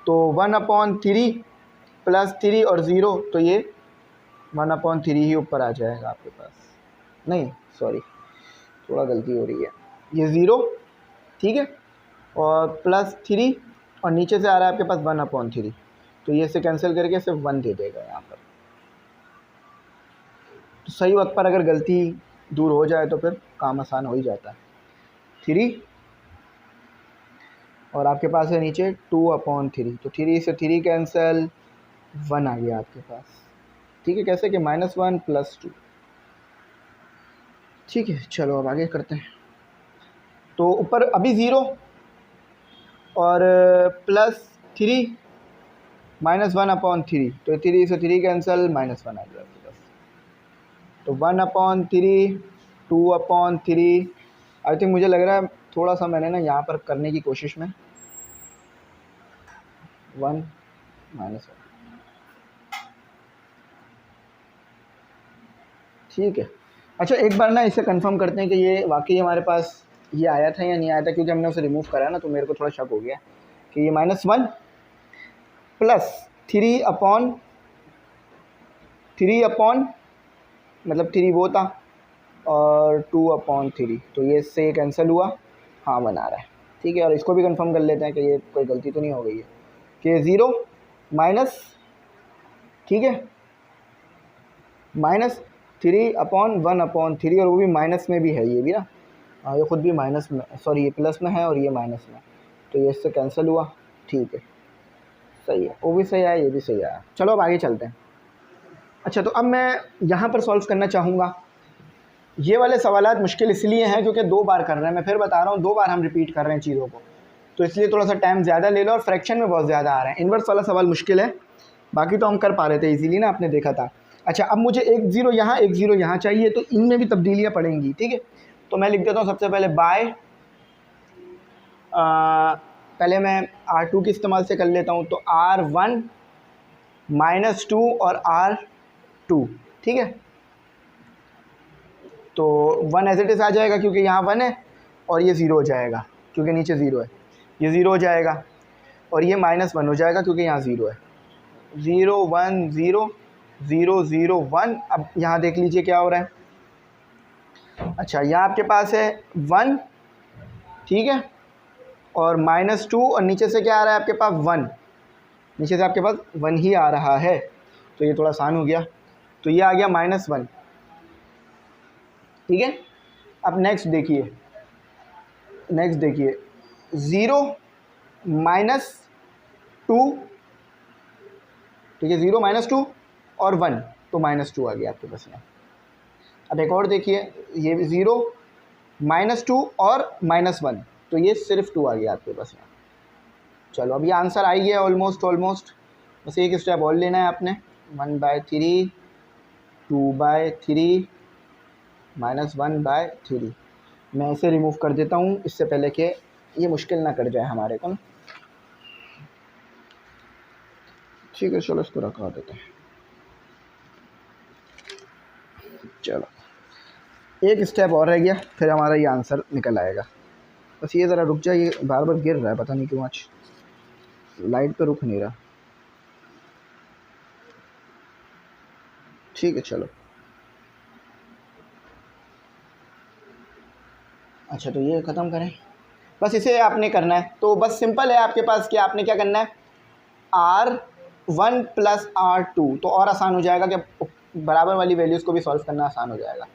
Speaker 1: तो 1/3 +3 और 0, तो ये 1/3 ही ऊपर आ जाएगा आपके पास। नहीं सॉरी, थोड़ा गलती हो रही है, ये 0, ठीक है, और +3 और नीचे से आ रहा है आपके पास 1/3, तो ये से कैंसिल करके सिर्फ 1 दे देगा यहाँ पर। तो सही वक्त पर अगर गलती दूर हो जाए तो फिर काम आसान हो ही जाता है। 3 और आपके पास है नीचे 2/3, तो 3 से 3 कैंसिल, 1 आ गया आपके पास, ठीक है। कैसे कि -1 +2, ठीक है। चलो अब आगे करते हैं। तो ऊपर अभी 0 और +3 -1/3, तो 3 से 3 कैंसिल, -1 आ गया आपके पास। तो 1/3 2/3। आई थिंक मुझे लग रहा है थोड़ा सा मैंने ना यहाँ पर करने की कोशिश में 1 -1, ठीक है। अच्छा एक बार ना इसे कंफर्म करते हैं कि ये वाकई हमारे पास ये आया था या नहीं आया था, क्योंकि हमने उसे रिमूव करा ना, तो मेरे को थोड़ा शक हो गया कि ये -1 +3/3 मतलब 3 वो था, और 2/3, तो ये इससे कैंसिल हुआ, हाँ 1 आ रहा है, ठीक है। और इसको भी कंफर्म कर लेते हैं कि ये कोई गलती तो नहीं हो गई है, कि 0 माइनस, ठीक है, -3/1/3, और वो भी माइनस में भी है, ये भी ना, हाँ ये ख़ुद भी माइनस में, सॉरी ये प्लस में है और ये माइनस में, तो ये इससे कैंसिल हुआ, ठीक है, सही है, वो भी सही आया, ये भी सही आया। चलो अब आगे चलते हैं। अच्छा तो अब मैं यहाँ पर सॉल्व करना चाहूँगा। ये वाले सवालात मुश्किल इसलिए हैं क्योंकि 2 बार कर रहे हैं, मैं फिर बता रहा हूँ 2 बार हम रिपीट कर रहे हैं चीज़ों को, तो इसलिए थोड़ा सा टाइम ज़्यादा ले लो, और फ्रैक्शन में बहुत ज़्यादा आ रहे हैं। इन्वर्स वाला सवाल मुश्किल है, बाकी तो हम कर पा रहे थे इजीली ना, आपने देखा था। अच्छा अब मुझे 1 0 यहाँ 1 0 यहाँ चाहिए, तो इनमें भी तब्दीलियाँ पड़ेंगी, ठीक है। तो मैं लिख देता हूँ सबसे पहले बाय, पहले मैं R2 के इस्तेमाल से कर लेता हूँ, तो R1 -2 और R2, ठीक है। तो 1 एज इट इज़ आ जाएगा क्योंकि यहाँ 1 है, और ये 0 हो जाएगा क्योंकि नीचे 0 है, ये 0 हो जाएगा, और ये -1 हो जाएगा क्योंकि यहाँ 0 है। 0 1 0 0 0 1। अब यहाँ देख लीजिए क्या हो रहा है। अच्छा यहाँ आपके पास है 1, ठीक है, और -2, और नीचे से क्या आ रहा है आपके पास 1, नीचे से आपके पास 1 ही आ रहा है, तो ये थोड़ा आसान हो गया, तो ये आ गया -1, ठीक है। अब नेक्स्ट देखिए 0 -2, ठीक है, 0 -2 और 1, तो -2 आ गया आपके पास में। अब एक और देखिए, ये 0 -2 और -1, तो ये सिर्फ 2 आ गया आपके पास यहाँ। चलो अब ये आंसर आ ही गया ऑलमोस्ट, बस एक स्टेप और लेना है आपने। 1/3, 2/3, -1/3। मैं इसे रिमूव कर देता हूँ इससे पहले कि ये मुश्किल ना कर जाए हमारे को ना। ठीक है, चलो इसको रखवा देते हैं। चलो एक स्टेप और रह गया, फिर हमारा ये आंसर निकल आएगा। बस ये ज़रा रुक जाए, ये बार बार गिर रहा है, पता नहीं क्यों आज लाइट पे रुक नहीं रहा। ठीक है चलो। अच्छा तो ये ख़त्म करें, बस इसे आपने करना है। तो बस सिंपल है आपके पास कि आपने क्या करना है, R1 + R2, तो और आसान हो जाएगा कि बराबर वाली वैल्यूज़ को भी सॉल्व करना आसान हो जाएगा।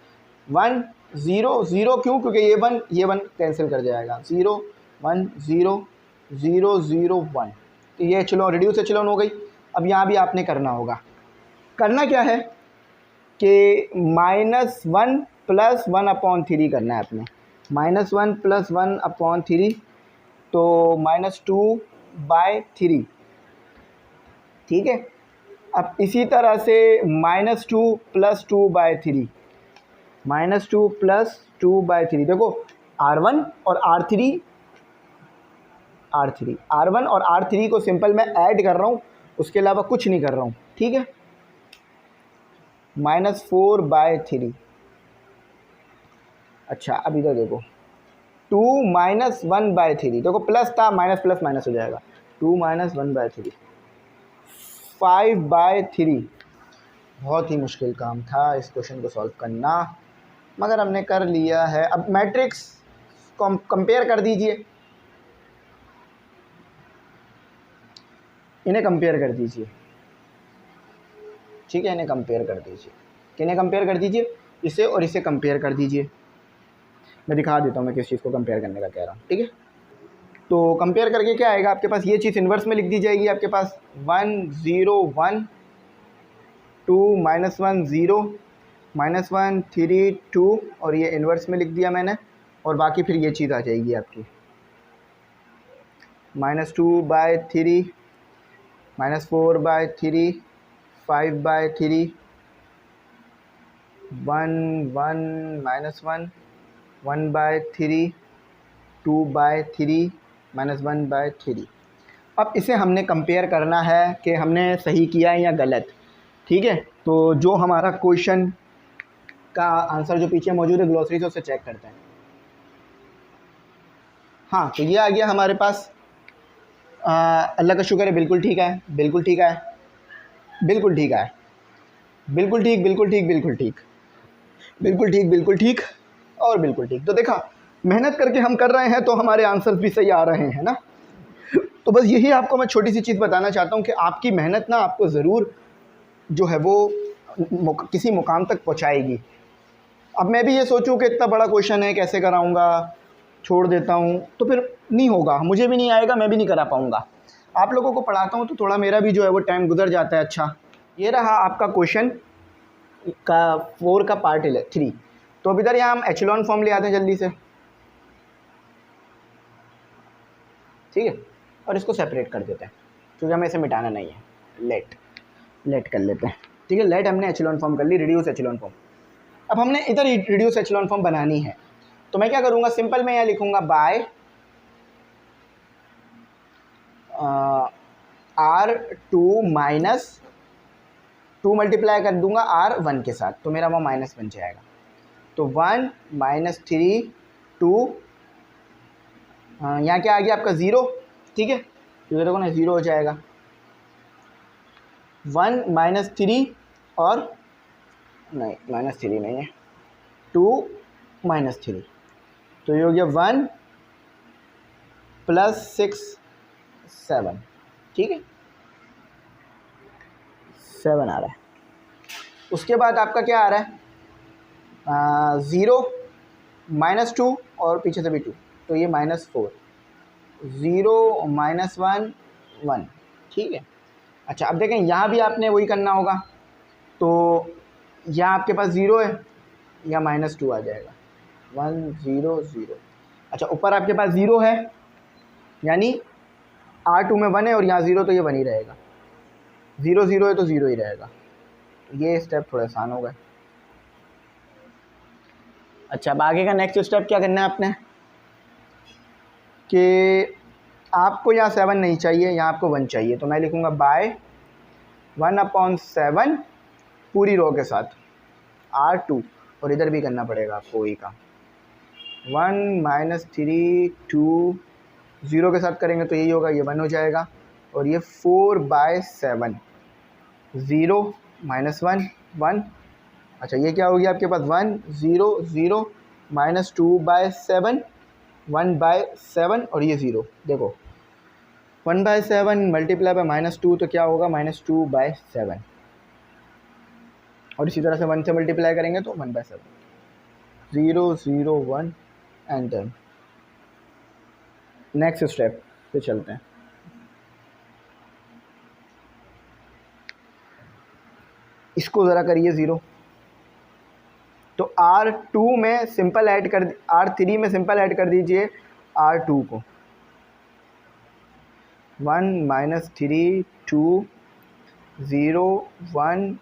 Speaker 1: 1 0 0, क्यों? क्योंकि ये 1 कैंसिल कर जाएगा। 0 1 0 0 0 1, तो ये एचेलॉन रिड्यूस एचेलॉन हो गई। अब यहाँ भी आपने करना होगा, करना क्या है कि -1 + 1/3 करना है आपने। -1 + 1/3, तो -2/3, ठीक है। अब इसी तरह से -2 + 2/3, -2 + 2/3। देखो R1 और R3 R1 और R3 को सिंपल मैं ऐड कर रहा हूँ, उसके अलावा कुछ नहीं कर रहा हूँ, ठीक है। -4/3। अच्छा अब इधर देखो, 2 - 1/3, देखो प्लस था, माइनस प्लस माइनस हो जाएगा। 2 - 1/3, 5/3। बहुत ही मुश्किल काम था इस क्वेश्चन को सॉल्व करना, मगर हमने कर लिया है। अब मैट्रिक्स कंपेयर कर दीजिए, इन्हें कंपेयर कर दीजिए, ठीक है। इन्हें कंपेयर कर दीजिए, किन्हें कंपेयर कर दीजिए, इसे और इसे कंपेयर कर दीजिए। मैं दिखा देता हूँ मैं किस चीज़ को कंपेयर करने का कह रहा हूँ, ठीक है। तो कंपेयर करके क्या आएगा आपके पास, ये चीज़ इन्वर्स में लिख दी जाएगी आपके पास। 1 0 1, 2 -1 0, -1 3 2, और ये इन्वर्स में लिख दिया मैंने। और बाकी फिर ये चीज़ आ जाएगी आपकी -2/3, -4/3, 5/3, 1 1 -1, 1/3, 2/3, -1/3। अब इसे हमने कंपेयर करना है कि हमने सही किया है या गलत, ठीक है। तो जो हमारा क्वेश्चन का आंसर जो पीछे मौजूद है ग्लॉसरी से, उससे चेक करते हैं। हाँ तो ये आ गया हमारे पास। अल्लाह का शुक्र है, बिल्कुल ठीक है, बिल्कुल ठीक है, बिल्कुल ठीक है, बिल्कुल ठीक, बिल्कुल ठीक, बिल्कुल ठीक, बिल्कुल ठीक, बिल्कुल ठीक और बिल्कुल ठीक। तो देखा, मेहनत करके हम कर रहे हैं तो हमारे आंसर्स भी सही आ रहे हैं ना। तो बस यही आपको मैं छोटी सी चीज़ बताना चाहता हूँ कि आपकी मेहनत ना आपको ज़रूर जो है वो किसी मुकाम तक पहुँचाएगी। अब मैं भी ये सोचूं कि इतना बड़ा क्वेश्चन है, कैसे कराऊंगा, छोड़ देता हूँ, तो फिर नहीं होगा, मुझे भी नहीं आएगा, मैं भी नहीं करा पाऊँगा। आप लोगों को पढ़ाता हूँ तो थोड़ा मेरा भी जो है वो टाइम गुजर जाता है। अच्छा ये रहा आपका क्वेश्चन का 4 का पार्ट 3। तो अब इधर यहाँ हम एचेलॉन फॉर्म ले आते हैं जल्दी से, ठीक है, और इसको सेपरेट कर देते हैं क्योंकि हमें इसे मिटाना नहीं है। लेट कर लेते हैं, ठीक है। लेट हमने एचेलॉन फॉर्म कर ली, रिड्यूस एचेलॉन फॉर्म। अब हमने इधर रिड्यूस एचेलॉन फॉर्म बनानी है, तो मैं क्या करूँगा, सिंपल मैं यहाँ लिखूँगा बाय R2 - 2 मल्टीप्लाई कर दूंगा R1 के साथ, तो मेरा वो माइनस बन जाएगा। तो 1 - 3 2, यहाँ क्या आ गया आपका 0, ठीक है। तो देखो ना 0 हो जाएगा। 1 - 3 और नहीं, -3 नहीं है, 2 - 3, तो ये हो गया 1 + 6 7, ठीक है, 7 आ रहा है। उसके बाद आपका क्या आ रहा है, 0 -2 और पीछे से भी 2, तो ये -4, 0 -1 1, ठीक है। अच्छा अब देखें यहाँ भी आपने वही करना होगा, तो यहाँ आपके पास 0 है, या -2 आ जाएगा, 1 0 0। अच्छा ऊपर आपके पास 0 है, यानी R2 में 1 है और यहाँ 0, तो ये 1 ही रहेगा। 0 0 है तो 0 ही रहेगा। ये स्टेप थोड़ा आसान होगा। अच्छा अब आगे का नेक्स्ट स्टेप क्या करना है आपने, कि आपको यहाँ 7 नहीं चाहिए, यहाँ आपको 1 चाहिए, तो मैं लिखूँगा बाय 1/7 पूरी रो के साथ R2, और इधर भी करना पड़ेगा आपको वही काम। 1 - 3 2 0 के साथ करेंगे तो यही होगा, ये 1 हो जाएगा, और ये 4/7 0 - 1 1। अच्छा ये क्या हो गया आपके पास, 1 0 0 - 2/7 1/7, और ये 0। देखो 1/7 मल्टीप्लाई बाय -2 तो क्या होगा, -2/7, और इसी तरह से 1 से मल्टीप्लाई करेंगे तो 1/7। 0 0 1 एंड देन नेक्स्ट स्टेप पे चलते हैं। इसको ज़रा करिए 0, तो R2 में सिंपल ऐड कर, R3 में सिंपल ऐड कर दीजिए R2 को। 1 - 3 2 0 1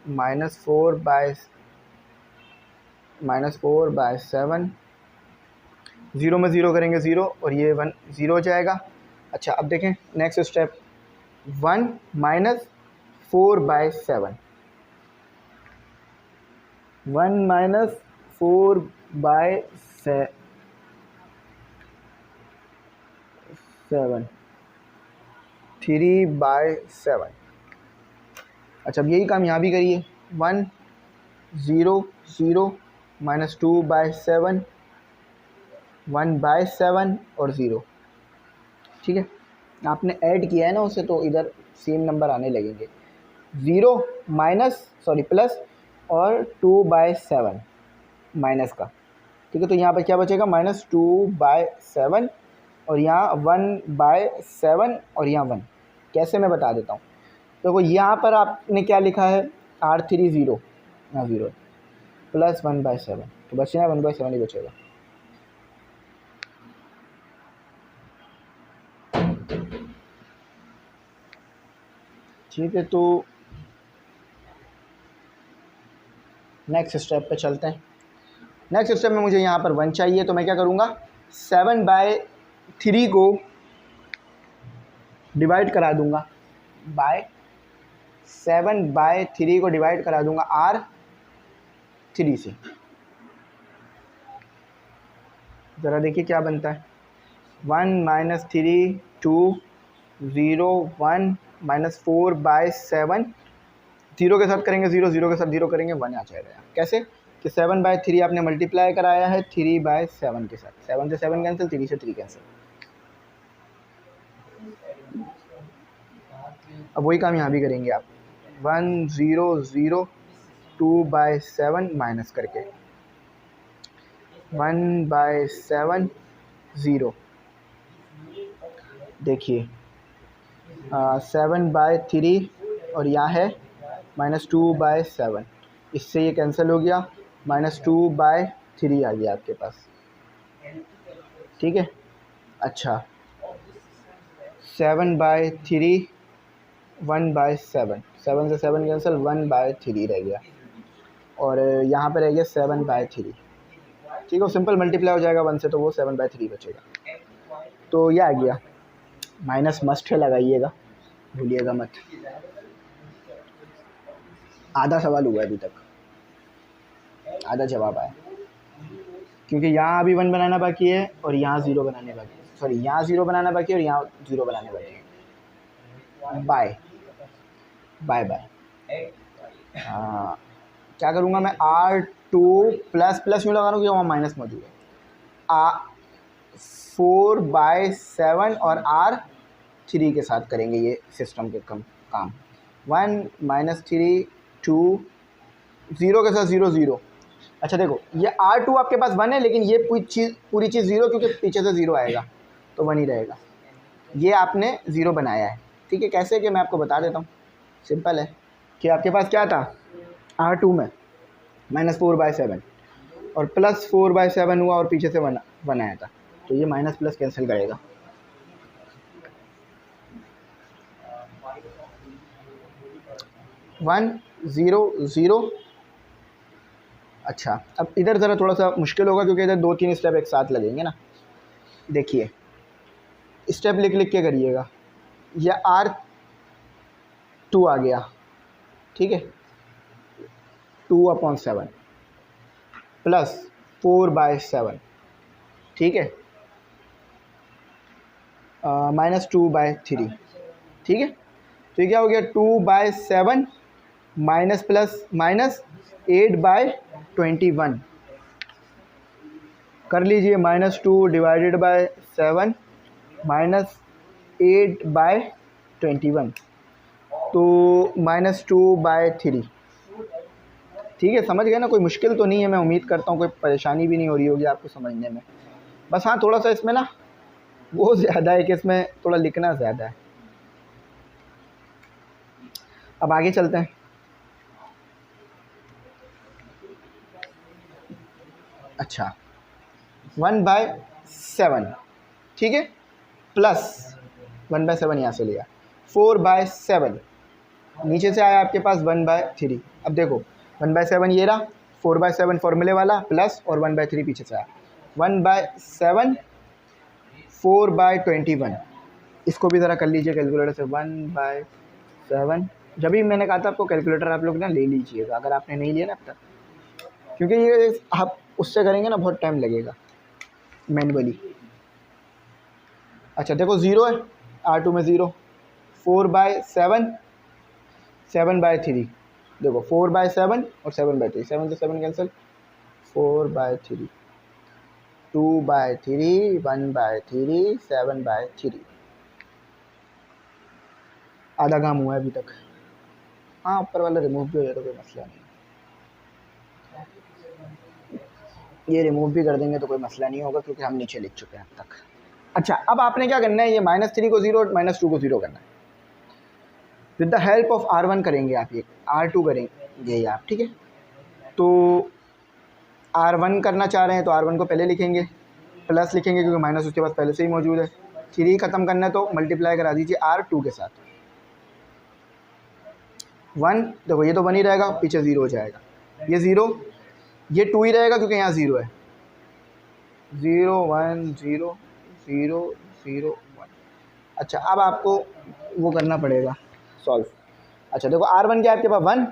Speaker 1: -4/7 0 में 0 करेंगे 0, और ये 1 0 हो जाएगा। अच्छा अब देखें नेक्स्ट स्टेप, 1 - 4/7 1 - 4/7 3/7। अच्छा अब यही काम यहाँ भी करिए, 1 0 0 - 2/7 1/7 और 0। ठीक है, आपने ऐड किया है ना उसे, तो इधर सेम नंबर आने लगेंगे। 0 प्लस और 2/7 माइनस का। ठीक है, तो यहाँ पर क्या बचेगा, -2/7, और यहाँ 1/7, और यहाँ 1। कैसे मैं बता देता हूँ। देखो यहाँ पर आपने क्या लिखा है, R3 0, यहाँ 0 प्लस 1/7, तो बचेगा 1/7 ही बचेगा। ठीक है, तो नेक्स्ट स्टेप पे चलते हैं। नेक्स्ट स्टेप में मुझे यहाँ पर 1 चाहिए, तो मैं क्या करूँगा, 7/3 को डिवाइड करा दूँगा बाय 7/3 को डिवाइड करा दूँगा R3 से। ज़रा देखिए क्या बनता है, 1 - 3 2 0 1 -4/7 0 के साथ करेंगे 0, 0 के साथ 0 करेंगे 1 आ जाएगा। कैसे कि 7/3 आपने मल्टीप्लाई कराया है 3/7 के साथ, 7 से 7 कैंसिल, 3 से 3 कैंसिल। अब वही काम यहाँ भी करेंगे आप, 1 0 0 2/7 माइनस करके 1/7 0। देखिए 7/3 और यहाँ है -2/7, इससे ये कैंसिल हो गया, -2/3 आ गया आपके पास। ठीक है, अच्छा 7/3 1/7, 7 से 7 कैंसिल, 1/3 रह गया, और यहाँ पर रह गया 7/3। ठीक है, सिंपल मल्टीप्लाई हो जाएगा 1 से, तो वो 7/3 बचेगा। तो ये आ गया, माइनस मस्ट है, लगाइएगा, भूलिएगा मत। आधा सवाल हुआ अभी तक, आधा जवाब आया, क्योंकि यहाँ अभी 1 बनाना बाकी है और यहाँ 0 बनाने बाकी है, सॉरी यहाँ 0 बनाना बाकी है और यहाँ 0 बनाने बाकी है। Bye bye bye. क्या करूँगा मैं, R2 प्लस क्यों लगा रहा हूँ, वहाँ माइनस मौजूद है। 4/7 और R3 के साथ करेंगे ये सिस्टम के काम। 1 - 3 2 0 के साथ 0 0। अच्छा देखो ये R2 आपके पास 1 है, लेकिन ये पूरी चीज़ 0, क्योंकि पीछे से 0 आएगा तो 1 ही रहेगा। ये आपने 0 बनाया है। ठीक है, कैसे कि मैं आपको बता देता हूँ, सिंपल है कि आपके पास क्या था R2 में -4/7, और प्लस 4/7 हुआ और पीछे से 1 आया था, तो ये माइनस प्लस कैंसिल करेगा। One zero zero. अच्छा, अब इधर ज़रा थोड़ा सा मुश्किल होगा क्योंकि इधर 2-3 स्टेप एक साथ लगेंगे ना। देखिए स्टेप लिख लिख के करिएगा। यह R2 आ गया, ठीक है, 2/7 प्लस 4/7, ठीक है, -2/3, ठीक है। तो ये क्या हो गया, 2/7 माइनस प्लस माइनस 8/21 कर लीजिए, -2 डिवाइडेड बाय 7 -8/21, तो -2/3, ठीक है। समझ गए ना, कोई मुश्किल तो नहीं है, मैं उम्मीद करता हूँ कोई परेशानी भी नहीं हो रही होगी आपको समझने में। बस हाँ, थोड़ा सा इसमें ना वो ज़्यादा है कि इसमें थोड़ा लिखना ज़्यादा है। अब आगे चलते हैं। अच्छा, 1/7, ठीक है, प्लस 1/7 यहाँ से लिया, 4/7 नीचे से आया आपके पास 1/3। अब देखो 1/7 ये रहा, 4/7 फॉर्मूले वाला प्लस और 1/3 पीछे से आया, 1/7 4/21। इसको भी ज़रा कर लीजिए कैलकुलेटर से, 1/7। जब भी मैंने कहा था आपको कैलकुलेटर आप लोग ना ले लीजिएगा, अगर आपने नहीं लिया ना अब तक, क्योंकि ये आप उससे करेंगे ना बहुत टाइम लगेगा मैनुअली। अच्छा देखो 0 है, R2 में 0, 4/7 7/3, देखो 4/7 और 7/3, 7 से 7 कैंसिल, 4/3, 2/3, 1/3, 7/3। आधा काम हुआ है अभी तक। हाँ, ऊपर वाला रिमूव भी हो जाए तो कोई मसला नहीं, ये रिमूव भी कर देंगे तो कोई मसला नहीं होगा क्योंकि हम नीचे लिख चुके हैं अब तक। अच्छा, अब आपने क्या करना है, ये -3 को 0 और -2 को 0 करना है। With the help of R1 करेंगे आप, ये R2 करेंगे ये आप, ठीक है। तो R1 करना चाह रहे हैं तो R1 को पहले लिखेंगे, प्लस लिखेंगे क्योंकि माइनस उसके पास पहले से ही मौजूद है। 3 ख़त्म करना है तो मल्टीप्लाई करा दीजिए R2 के साथ, 1, देखो ये तो 1 ही रहेगा, पीछे 0 हो जाएगा, ये 0, ये 2 ही रहेगा क्योंकि यहाँ 0 है, 0 1 0 0 0 1। अच्छा, अब आपको वो करना पड़ेगा सॉल्व। अच्छा देखो R1 क्या आपके पास 1,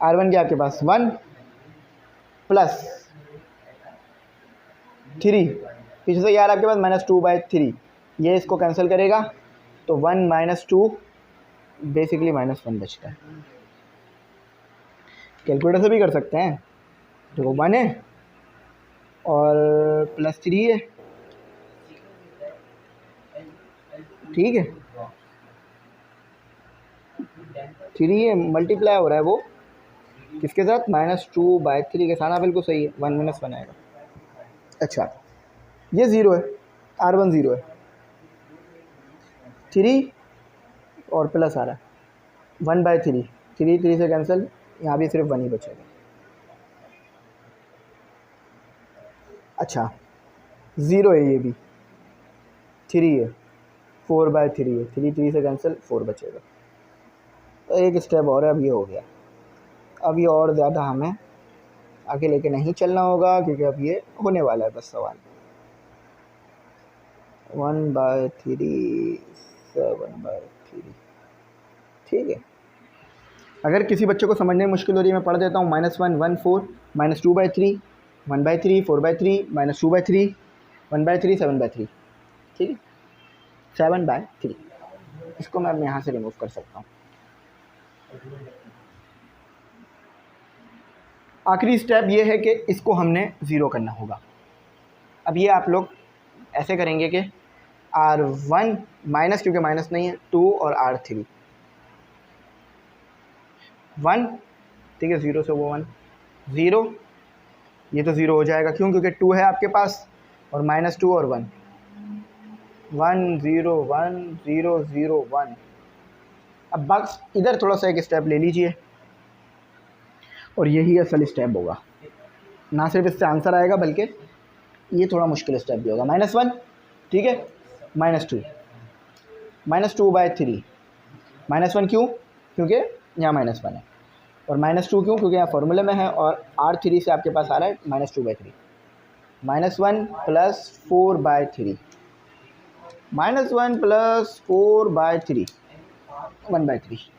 Speaker 1: R1 क्या आपके पास 1 प्लस 3, पीछे से यार आपके पास -2/3, ये इसको कैंसिल करेगा तो 1 - 2 बेसिकली -1 बचता है। कैलकुलेटर से भी कर सकते हैं, देखो 1 है और +3 है, ठीक है, 3 है, मल्टीप्लाई हो रहा है वो किसके साथ, -2/3 के साथ। हाँ बिल्कुल सही है, 1 - 1 आएगा। अच्छा, ये 0 है, R1 0 है, 3 और प्लस आ रहा है 1/3, 3 से कैंसिल, यहाँ भी सिर्फ 1 ही बचेगा। अच्छा 0 है, ये भी 3 है, 4/3 है, 3 से कैंसिल, 4 बचेगा। तो एक स्टेप और है, अब ये हो गया। अब ये और ज़्यादा हमें आगे लेके नहीं चलना होगा क्योंकि अब ये होने वाला है बस सवाल। 1/3 7/3, ठीक है। अगर किसी बच्चे को समझने में मुश्किल हो रही है, मैं पढ़ देता हूँ, -1 1 4 -2/3 1/3 4/3 -2/3 1/3 7/3, ठीक है, 7/3। इसको मैं अब यहाँ से रिमूव कर सकता हूँ। आखिरी स्टेप ये है कि इसको हमने 0 करना होगा। अब ये आप लोग ऐसे करेंगे कि R1 माइनस, क्योंकि माइनस नहीं है, 2 और R3 1, ठीक है, 0 से वो 1 0, ये तो 0 हो जाएगा, क्यों, क्योंकि 2 है आपके पास और -2 और 1 1 0 1 0 0 1। अब बस इधर थोड़ा सा एक स्टेप ले लीजिए, और यही असल स्टेप होगा, ना सिर्फ इससे आंसर आएगा बल्कि ये थोड़ा मुश्किल स्टेप भी होगा। -1, ठीक है, -2, -2/3, -1 क्यों? क्योंकि यहाँ -1 है, और -2 क्यों? क्योंकि यहाँ फॉर्मूले में है, और R3 से आपके पास आ रहा है -2/3, -1 + 4/3, -1 + 4/3, 1/3।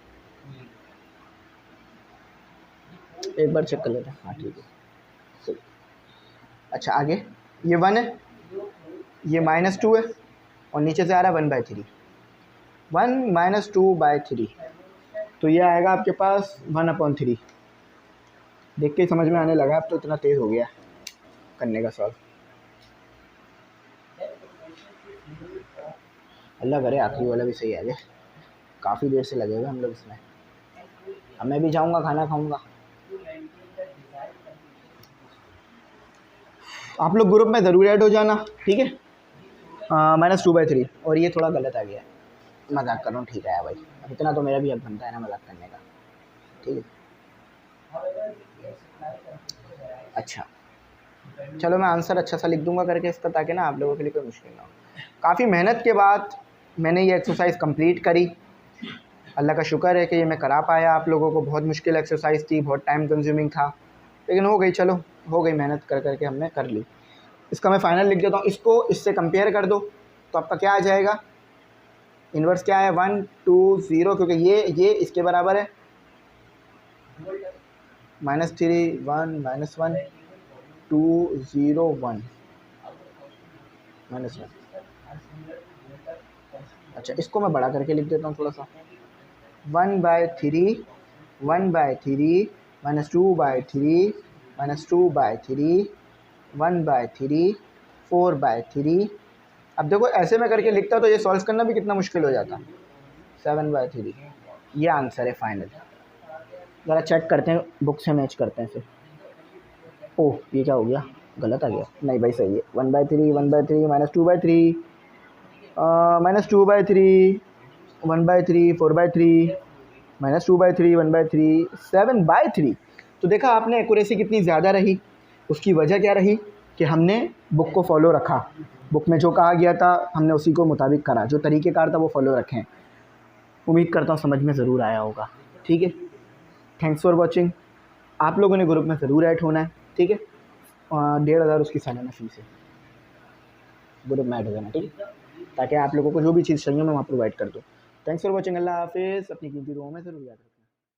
Speaker 1: एक बार चेक कर लेते हैं, हाँ ठीक है सही। अच्छा आगे ये 1 है, ये -2 है, और नीचे से आ रहा है 1/3, 1 - 2/3, तो ये आएगा आपके पास 1/3। देख के ही समझ में आने लगा, अब तो इतना तेज़ हो गया करने का सवाल। अल्लाह करे आखिरी वाला भी सही आ जाए, काफ़ी देर से लगे हुए हम लोग इसमें। अब मैं भी जाऊंगा, खाना खाऊंगा। आप लोग ग्रुप में ज़रूर ऐड हो जाना, ठीक है। -2/3, और ये थोड़ा गलत आ गया, मजाक कर रहा हूँ, ठीक है भाई, अब इतना तो मेरा भी हक बनता है ना मजाक करने का, ठीक है। अच्छा चलो मैं आंसर अच्छा सा लिख दूंगा करके इसका, ताकि ना आप लोगों के लिए कोई मुश्किल ना हो। काफ़ी मेहनत के बाद मैंने ये एक्सरसाइज कंप्लीट करी, अल्लाह का शुक्र है कि ये मैं करा पाया आप लोगों को। बहुत मुश्किल एक्सरसाइज थी, बहुत टाइम कंज्यूमिंग था, लेकिन हो गई, चलो हो गई, मेहनत कर करके हमने कर ली। इसका मैं फाइनल लिख देता हूँ, इसको इससे कंपेयर कर दो तो आपका क्या आ जाएगा। इन्वर्स क्या है, 1 2 0, क्योंकि ये इसके बराबर है, -3 1 -1 2 0 1 -1। अच्छा इसको मैं बड़ा करके लिख देता हूँ थोड़ा सा, 1/3 1/3 -2/3 -2/3 1/3 4/3। अब देखो ऐसे में करके लिखता तो ये सॉल्व करना भी कितना मुश्किल हो जाता। 7/3 ये आंसर है फाइनल। ज़रा चेक करते हैं, बुक से मैच करते हैं फिर। ओह ये क्या हो गया, गलत आ गया, नहीं भाई सही है, 1/3 1/3 -2/3 -2/3 1/3 4/3 -2/3 1/3 7/3। तो देखा आपने एक्यूरेसी कितनी ज़्यादा रही। उसकी वजह क्या रही कि हमने बुक को फॉलो रखा, बुक में जो कहा गया था हमने उसी को मुताबिक करा, जो तरीक़ेकार था वो फॉलो रखें। उम्मीद करता हूँ समझ में ज़रूर आया होगा, ठीक है। Thanks for watching. आप लोगों ने ग्रुप में ज़रूर ऐड होना है, ठीक है। 1500 उसकी सालाना फ़ीस है, ग्रुप में ऐड हो जाना, ठीक है, ताकि आप लोगों को जो भी चीज़ चाहिए मैं वहाँ प्रोवाइड कर दूँ। थैंक्स फॉर वॉचिंग, अल्लाह हाफिज़। अपनी कीमती दुआओं में ज़रूर याद रखें।